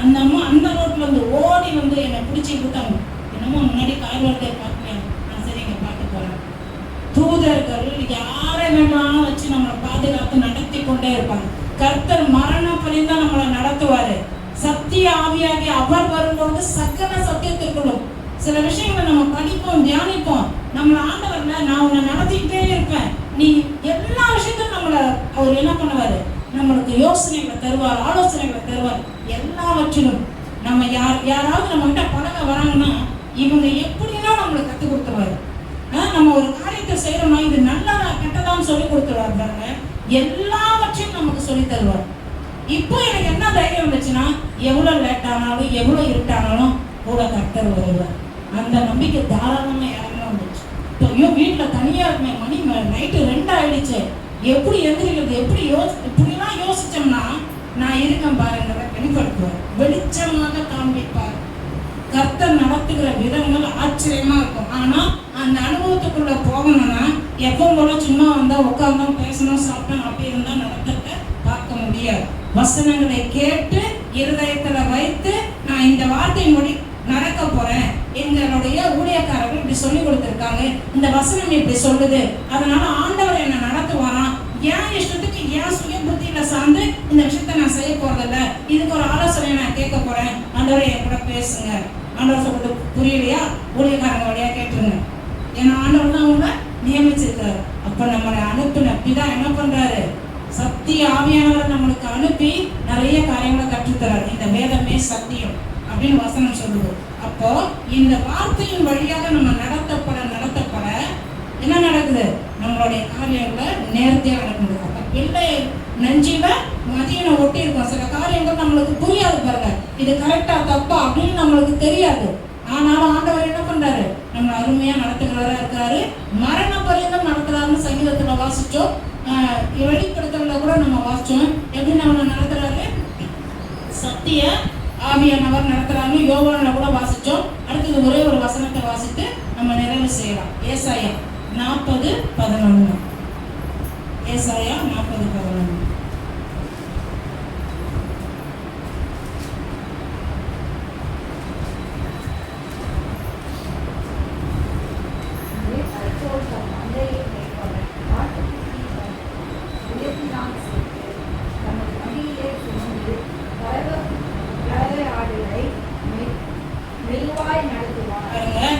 அந்த அம்மா அந்த ரோட்ல வந்து ஓடி வந்து என்னை பிடிச்சி கொடுத்தாங்க. என்னமோ முன்னாடி கார் வருதை பார்க்கல. நான் சரி இங்கே பார்த்து போகிறேன். தூதர்கள் யாரை வேணாலும் வச்சு நம்மளை பாதுகாத்து நடத்தி கொண்டே இருப்பாங்க. கர்த்தர் மரண பரிதான் நம்மளை நடத்துவாரு. சத்திய ஆவியாகி அவர் வரும்போது சகல சத்தியத்திற்குள்ளும் சில விஷயங்களை நம்ம படிப்போம், தியானிப்போம். நம்மளை ஆண்டவர்ல நான் உன்னை நடத்திக்கிட்டே இருப்பேன், நீ எல்லா விஷயத்தையும் நம்மளை அவர் என்ன பண்ணுவாரு, நம்மளுக்கு யோசனைகளை தருவார், ஆலோசனைகளை தருவார். எல்லாவற்றிலும் நம்ம யாராவது நம்ம கிட்ட பழக வராங்கன்னா இவங்க எப்படின்னா நம்மளுக்கு கற்றுக் கொடுத்துருவாரு. நம்ம ஒரு காரியத்தை செய்யறோம்னா இது நல்லதா கெட்டதான்னு சொல்லி கொடுத்துருவார் பாருங்க. எல்லாவற்றையும் நமக்கு சொல்லி தருவார். இப்போ எனக்கு என்ன தைரியம் வந்துச்சுன்னா எவ்வளோ லேட் ஆனாலும் எவ்வளோ இருட்டானாலும் கூட கர்த்தர் வருவார். அந்த நம்பிக்கை தாராளமாக யாருமே வந்துச்சு. இப்போ ஐயோ வீட்டில் தனியாக இருக்குமே, மணி நைட்டு 2 ஆயிடுச்சு, எப்படி எந்திரிக்கிறது, எப்படி இப்படிலாம் யோசிச்சோம்னா நான் இருக்கேன் பாருங்க, வெளிப்படுத்துவார், வெளிச்சமாக காண்பிப்பார். கர்த்தர் நடத்துகிற விதங்கள் ஆச்சரியமா இருக்கும். ஆனா அந்த அனுபவத்துக்குள்ள போகணும்னா எப்பவும் போல சும்மா வந்தா உட்கார்ந்தோம் பேசணும் சாப்பிட்டோம் அப்படி இருந்தா நடத்தத்தை பார்க்க முடியாது. வசனங்களை கேட்டு இருதயத்துல வைத்து நான் இந்த வார்த்தையின் மொழி நடக்க போறேன், எங்களுடைய ஊழியக்காரர்கள் இப்படி சொல்லி கொடுத்துருக்காங்க, இந்த வசனம் இப்படி சொல்லுது, அதனால ஆண்டவர் என்னை நடத்துவாராம், என் இஷ்டத்துக்கு என் சுய புத்தியில சார்ந்து இந்த விஷயத்த நான் செய்ய போறதில்ல, இதுக்கு ஒரு ஆலோசனை நான் கேட்க போறேன், ஆண்டவரை என் கூட பேசுங்க. ஆண்டவர் சொல்றது புரியலையா, ஊழியக்காரங்க வழியா கேட்டுருங்க. ஏன்னா ஆண்டவர் தான் அவங்க நியமிச்சிருக்காரு. அப்ப நம்மளை அனுப்பின பிதா என்ன பண்றாரு, சத்திய ஆவியானவர் நம்மளுக்கு அனுப்பி நிறைய காரியங்களை கற்றுத்தராரு. இந்த வேதமே சத்தியம் அப்படின்னு வசனம் சொல்லுது. அப்போ இந்த வார்த்தையின் வழியாக நம்ம நடத்தப்பட என்ன நடக்குது, நம்மளுடைய காரியங்களை நேர்த்தியா நடக்குது. அப்ப பிள்ளை நெஞ்சில மதியனை ஒட்டி இருக்கும். சில காரியங்கள் நம்மளுக்கு புரியாது பாருங்க, இது கரெக்டா தப்பா அப்படின்னு நம்மளுக்கு தெரியாது. ஆனாலும் ஆண்டவர் என்ன பண்றாரு, நம்ம அருமையா நடத்துகிறவரா இருக்காரு. மரண பரியந்தம் நடத்துறாருன்னு சங்கீதத்துல வாசிச்சோம், வெளிப்படுத்தல கூட நம்ம வாசிச்சோம். எப்படி நம்ம நடத்துறாரு, சத்திய ஆவியானவர் நடத்துறாங்க. யோவான்ல கூட வாசிச்சோம். அடுத்தது ஒரே ஒரு வசனத்தை வாசித்து நம்ம நிறைவு செய்யலாம். ஏசாயா 40:11. ஏசாயா 40:11.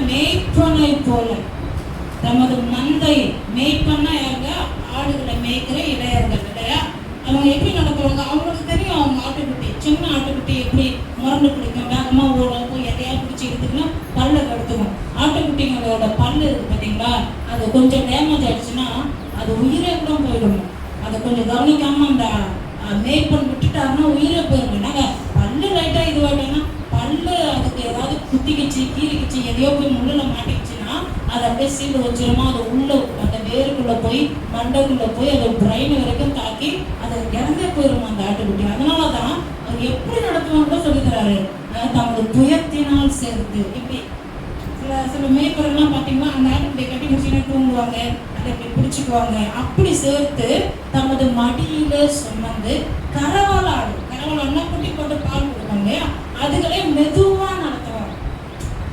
மேய்ப்பனை போல தமது மந்தை, மேய்ப்பன்னா யாருங்க, ஆடுகளை மேய்க்கிற இளையர்கள் இல்லையா, அவங்க எப்படி நடத்துவாங்க, அவங்களுக்கு தெரியும். அவங்க ஆட்டுக்குட்டி, சின்ன ஆட்டுக்குட்டி எப்படி முரண்டு பிடிக்கும், வேகமா ஓடும், போய் எதையா பிடிச்சி எடுத்துக்கினா பல்ல கடுத்துக்கும். ஆட்டுக்குட்டிங்களோட பல்லு இருக்கு பார்த்தீங்களா, அது கொஞ்சம் டேமேஜ் ஆயிடுச்சுன்னா அது உயிரே கூட போயிடும். அதை கொஞ்சம் கவனிக்காம அந்த மேய்ப்பன் விட்டுட்டாருன்னா உயிரே போயிடும். என்னங்க பல்லு லைட்டா இதுவாயிட்டோன்னா பல்லு அதுக்கு ஏதாவது குத்திக்கிச்சு கீறிக்கிச்சு எதையோ போய் முள்ளில் மாட்டிக்கிச்சுன்னா அதை அப்படியே சீடு வச்சிருமா, அது உள்ள அந்த வேருக்குள்ள போய் மண்டைக்குள்ள போய் அதை பிரெயின் வரைக்கும் தாக்கி அதை இறந்தே போயிருமா அந்த ஆட்டுக்குட்டி. அதனாலதான் அவர் எப்படி நடத்துவாங்களோ சொல்லித்தராரு, தமது புயத்தினால் சேர்த்து. இப்படி சில மேய்ப்பரெல்லாம் பார்த்தீங்கன்னா அந்த ஆட்டுக்குட்டியை கட்டி முடிச்சுன்னா தூங்குவாங்க, அதை இப்படி பிடிச்சிக்குவாங்க. அப்படி சேர்த்து தமது மடியில சுமந்து கரவாலாடுனா குட்டி போட்டு பால் கொடுப்பாங்க, அதுகளே மெதுவா நடத்துவாங்க.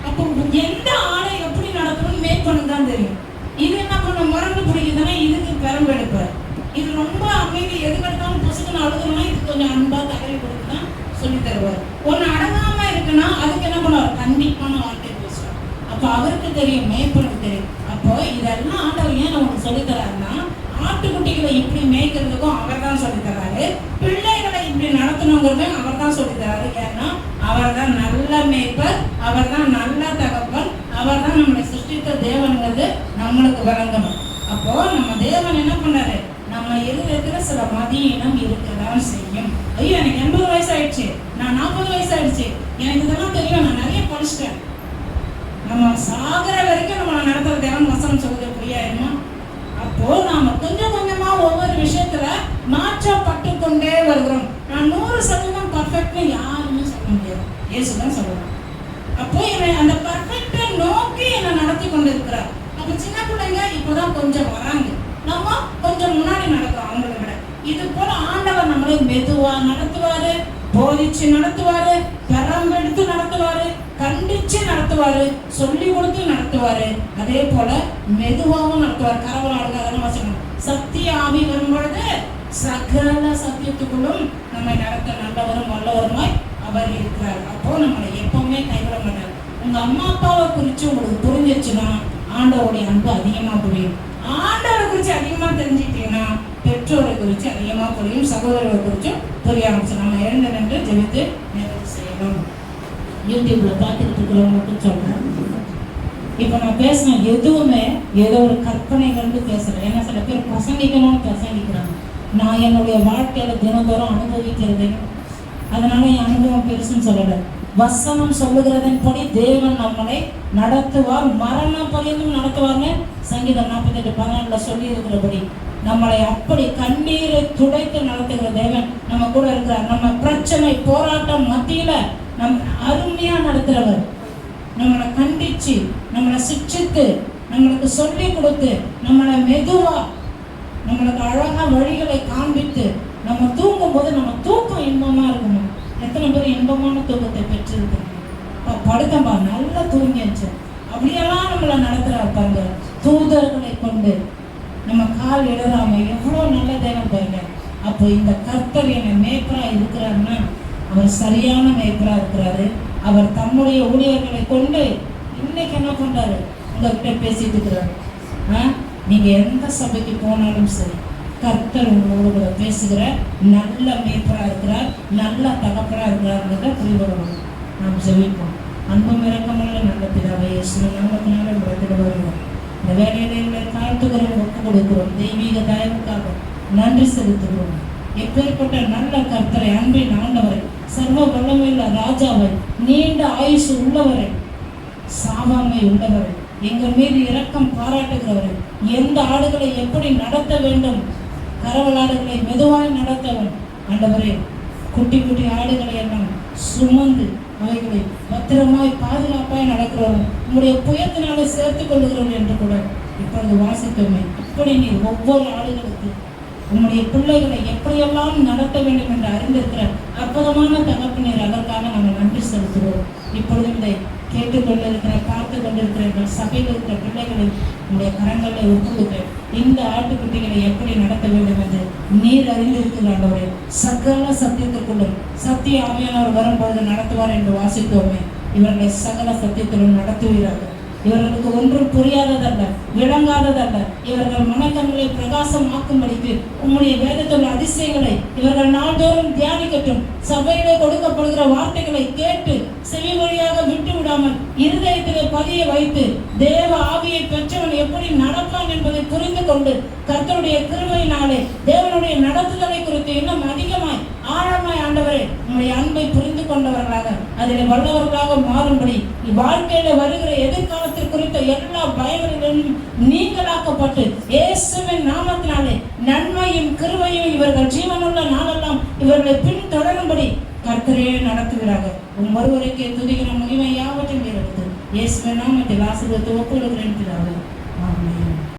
அப்போ எந்த ஆடை எப்படி நடத்தணும்னு மேய்ப்பனுக்கு தான் தெரியும். இது என்ன பண்ண முரண்டு பிடிக்குதுன்னா இதுக்கு பெரம்பு எடுப்பார். இது ரொம்ப அமைதி, எதுக்கெடுத்தாலும் பொசுக்குன்னு அழுகணும்னா இது கொஞ்சம் அன்பா தகவல் கொடுத்து தான் சொல்லி தருவார். ஒன்று அடங்காம இருக்குன்னா அதுக்கு என்ன பண்ணுவார், கண்டிப்பான வார்த்தை பேசுவார். அப்போ அவருக்கு தெரியும், மேய்ப்பனுக்கு தெரியும். அப்போ இதெல்லாம் ஆண்டவர் ஏன் நமக்கு சொல்லித்தராருன்னா, ஆட்டுக்குட்டிகளை இப்படி மேய்க்கிறதுக்கும் அவர் தான் சொல்லித்தராரு, பிள்ளைகளை இப்படி நடத்தணுங்கிறதும் அவர் தான் சொல்லித்தராரு. ஏன்னா அவர் தான் நல்ல மேய்ப்பர், அவர் தான் நல்ல தகப்பன், அவர் தான் நம்மளை சிருஷ்டித்த தேவனுங்கிறது நம்மளுக்கு விளங்கணும். அப்போ நம்ம தேவன் என்ன பண்ணாரு, நம்ம இருதயத்துல சில மதியினம் இருக்கதான் செய்யும். ஐயோ எனக்கு 80 வயசு ஆயிடுச்சு, நான் 40 வயசு ஆயிடுச்சு, எனக்கு இதெல்லாம் தெரியும், நான் நிறைய படிச்சுட்டேன். நம்ம சாகர வரைக்கும் நம்ம நடத்துற தேவன் வசனம் சொல்லுது புரியாயிருமா? அப்போ நாம கொஞ்சம் கொஞ்சமா ஒவ்வொரு விஷயத்துல மாற்றப்பட்டு கொண்டே வருகிறோம். நான் 100% பர்ஃபெக்ட்னு யாருமே சொல்ல முடியாது, இயேசுதான் சொல்லலாம். அப்போ என்னை அந்த பர்ஃபெக்டை நோக்கி என்னை நடத்தி கொண்டு இருக்கிறார். அப்ப சின்ன பிள்ளைங்க இப்போதான் கொஞ்சம் வராங்க, நம்ம கொஞ்சம் முன்னாடி நடக்கிறோம் அவங்களை விட. இது போல ஆண்டவர் நம்மளை மெதுவா நடத்துவாரு, போதிச்சு நடத்துவாரு, பெரம்பெடுத்து நடத்துவாரு, கண்டிச்சு நடத்துவாரு, சொல்லி கொடுத்து நடத்துவாரு. அதே போல மெதுவாகவும் நடத்துவார். கரவலாடுகாரன்னு வச்சுக்கணும். சத்திய ஆவி வரும் பொழுது சகல சத்தியத்துக்குள்ளும் நம்மை நடத்த நல்லவரும் வல்லவருமாய் அவர் இருக்கிறார். அப்போ நம்மளை எப்பவுமே கைவிட மாட்டார். உங்க அம்மா அப்பாவை குறிச்சு உங்களுக்கு புரிஞ்சிச்சுன்னா ஆண்டவருடைய அன்பு அதிகமா புரியும். ஆண்டவரை குறிச்சு அதிகமா தெரிஞ்சுக்கிட்டீங்கன்னா பெற்றோரை குறிச்சு அதிகமா புரியும், சகோதரரை குறிச்சும் புரிய ஆரம்பிச்சு. நம்ம எழுந்து நின்று ஜெபித்து நிறைவு செய்யணும். யூடியூப்ல பார்த்துக்கிட்டு இருக்கிறவங்களுக்கு சொல்றேன், இப்போ நான் பேசின எதுவுமே ஏதோ ஒரு கற்பனைகள்னு பேசுறேன். ஏன்னா சில பேர் பிரசங்கிக்கணும்னு பிரசங்கிக்கிறாங்க. நான் என்னுடைய வாழ்க்கையில தினந்தோறும் அனுபவிக்கிறதையும், அதனால என் அனுபவம் பெருசுன்னு சொல்லலை. வசனம் சொல்லுகிறதன்படி தேவன் நம்மளை நடத்துவார், மரணம் பரியந்தம் நடத்துவார்னு சங்கீதம் 48:14 சொல்லி இருக்கிறபடி நம்மளை அப்படி கண்ணீரை துடைத்து நடத்துகிற தேவன் நம்ம கூட இருக்கிறார். நம்ம பிரச்சனை போராட்டம் மத்தியில அருமையா நடத்துறவர். நம்மளை கண்டிச்சு, நம்மளை சிக்ஷித்து, நம்மளுக்கு சொல்லி கொடுத்து, நம்மளை மெதுவா நம்மளுக்கு அழகா வழிகளை காண்பித்து, நம்ம தூங்கும் போது நம்ம தூக்கம் இன்பமா இருக்கணும். எத்தனை பேர் இன்பமான தூக்கத்தை பெற்றிருக்கோம்? படுத்தம்பா நல்லா தூங்கிச்சு, அப்படியெல்லாம் நம்மளை நடத்துறாரு பாருங்க. தூதர்களை கொண்டு நம்ம கால் இடராம எவ்வளவு நல்ல தேவன் பாருங்க. அப்போ இந்த கர்த்தர் என்னை மேய்ப்பரா இருக்கிறாருன்னா அவர் சரியான மேய்ப்பரா இருக்கிறாரு. அவர் தம்முடைய ஊழியர்களை கொண்டு இன்னைக்கு என்ன பண்றாரு, உங்ககிட்ட பேசிட்டு இருக்கிறாரு. நீங்க எந்த சபைக்கு போனாலும் சரி, கர்த்தர் உங்களோடு கூட பேசுகிற நல்ல மேய்ப்பரா இருக்கிறார், நல்ல தகப்பரா இருக்கிறார்ன்றத புரிவரும். நாம் ஜெபிப்போம். அன்பும் இரக்கமுள்ள நல்ல பிதாவே, இயேசுவின் நாமத்தினால உலகத்தில் வருவோம். இந்த வேலையில தாழ்த்துகிறோம், ஒப்பு கொடுக்கிறோம். தெய்வீக தயவுக்காக நன்றி செலுத்துகிறோம். எப்பேற்பட்ட நல்ல கர்த்தரை, அன்பின் ஆண்டவரை, சர்வ வல்லமையுள்ள ராஜாவை, நீண்ட ஆயுசு உள்ளவரை, சாவாமை உள்ளவரை, எங்கள் மீது இரக்கம் பாராட்டுகிறவரை, எந்த ஆடுகளை எப்படி நடத்த வேண்டும், கரவலாடுகளை மெதுவாய் நடத்தவும் ஆண்டவரே, குட்டி குட்டி ஆடுகளை எல்லாம் சுமந்து அவைகளை பத்திரமாய் பாதுகாப்பாய் நடக்கிறோம், உங்களுடைய புயத்தினாலே சேர்த்துக் கொள்ளுகிறோம் என்று கூட இப்பொழுது வாசித்தோமே. இப்படி நீர் ஒவ்வொரு ஆடுகளுக்கு உங்களுடைய பிள்ளைகளை எப்படியெல்லாம் நடத்த வேண்டும் என்று அறிந்திருக்கிற அற்புதமான தகப்பினர், அதற்காக நாங்கள் நன்றி செலுத்துகிறோம். இப்பொழுது இதை கேட்டுக்கொண்டிருக்கிற, பார்த்து கொண்டிருக்கிற எங்கள் சபையில் இருக்கிற பிள்ளைகளை உங்களுடைய கரங்களை ஒப்புவிட்டு இந்த ஆட்டுக்குட்டிகளை எப்படி நடத்த வேண்டும் என்று நீர் அறிந்திருக்கிறாண்டவரே. சகல சத்தியத்திற்குள்ளும் சத்திய ஆவியானவர் வரும்பொழுது நடத்துவார் என்று வாசித்தோமே. இவர்களை சகல சத்தியத்திலும் நடத்துவீர்கள். இவர்களுக்கு ஒன்றும் புரியாததல்ல, விளங்காததல்ல. இவர்கள் மனக்கண்களை பிரகாசமாக்கும்படிக்கு உம்முடைய வேதத்துள்ள அதிசயங்களை இவர்கள் நாள்தோறும் தியானிக்கட்டும். சபையிலே கொடுக்கப்படுகிற வார்த்தைகளை கேட்டு செவி வழியாக விட்டு விடாமல் இருதயத்திலே பதிய வைத்து தேவ ஆவியை பெற்றவன் எப்படி நடப்பான் என்பதை புரிந்து கொண்டு கர்த்தருடைய கிருபையினாலே தேவனுடைய நடத்துதலை குறித்து இன்னும் அதிகமாய் ஆழமாய் ஆண்டவரே உங்களுடைய அன்பை புரிந்து கொண்டவர்களாக அதில் வல்லவர்களாக மாறும்படி வாழ்க்கையில வருகிற எதிர்காலத்தில் குறித்த எல்லா பயங்களிலும் நீங்களாக்கப்பட்டு இயேசுவின் நாமத்தினாலே நன்மையும் கிருபையும் இவர்கள் ஜீவனுள்ள நாளெல்லாம் இவர்களை பின்தொடரும்படி கர்த்தரே நடத்துகிறார்கள். ஒருவருக்கே துதிக்கிற மகிமை யாவற்றையும் எடுத்து இயேசுவின் நாமத்தில் ஆசீர்வாதத்தை ஒப்புக்கொள்கிறேன். ஆமென்.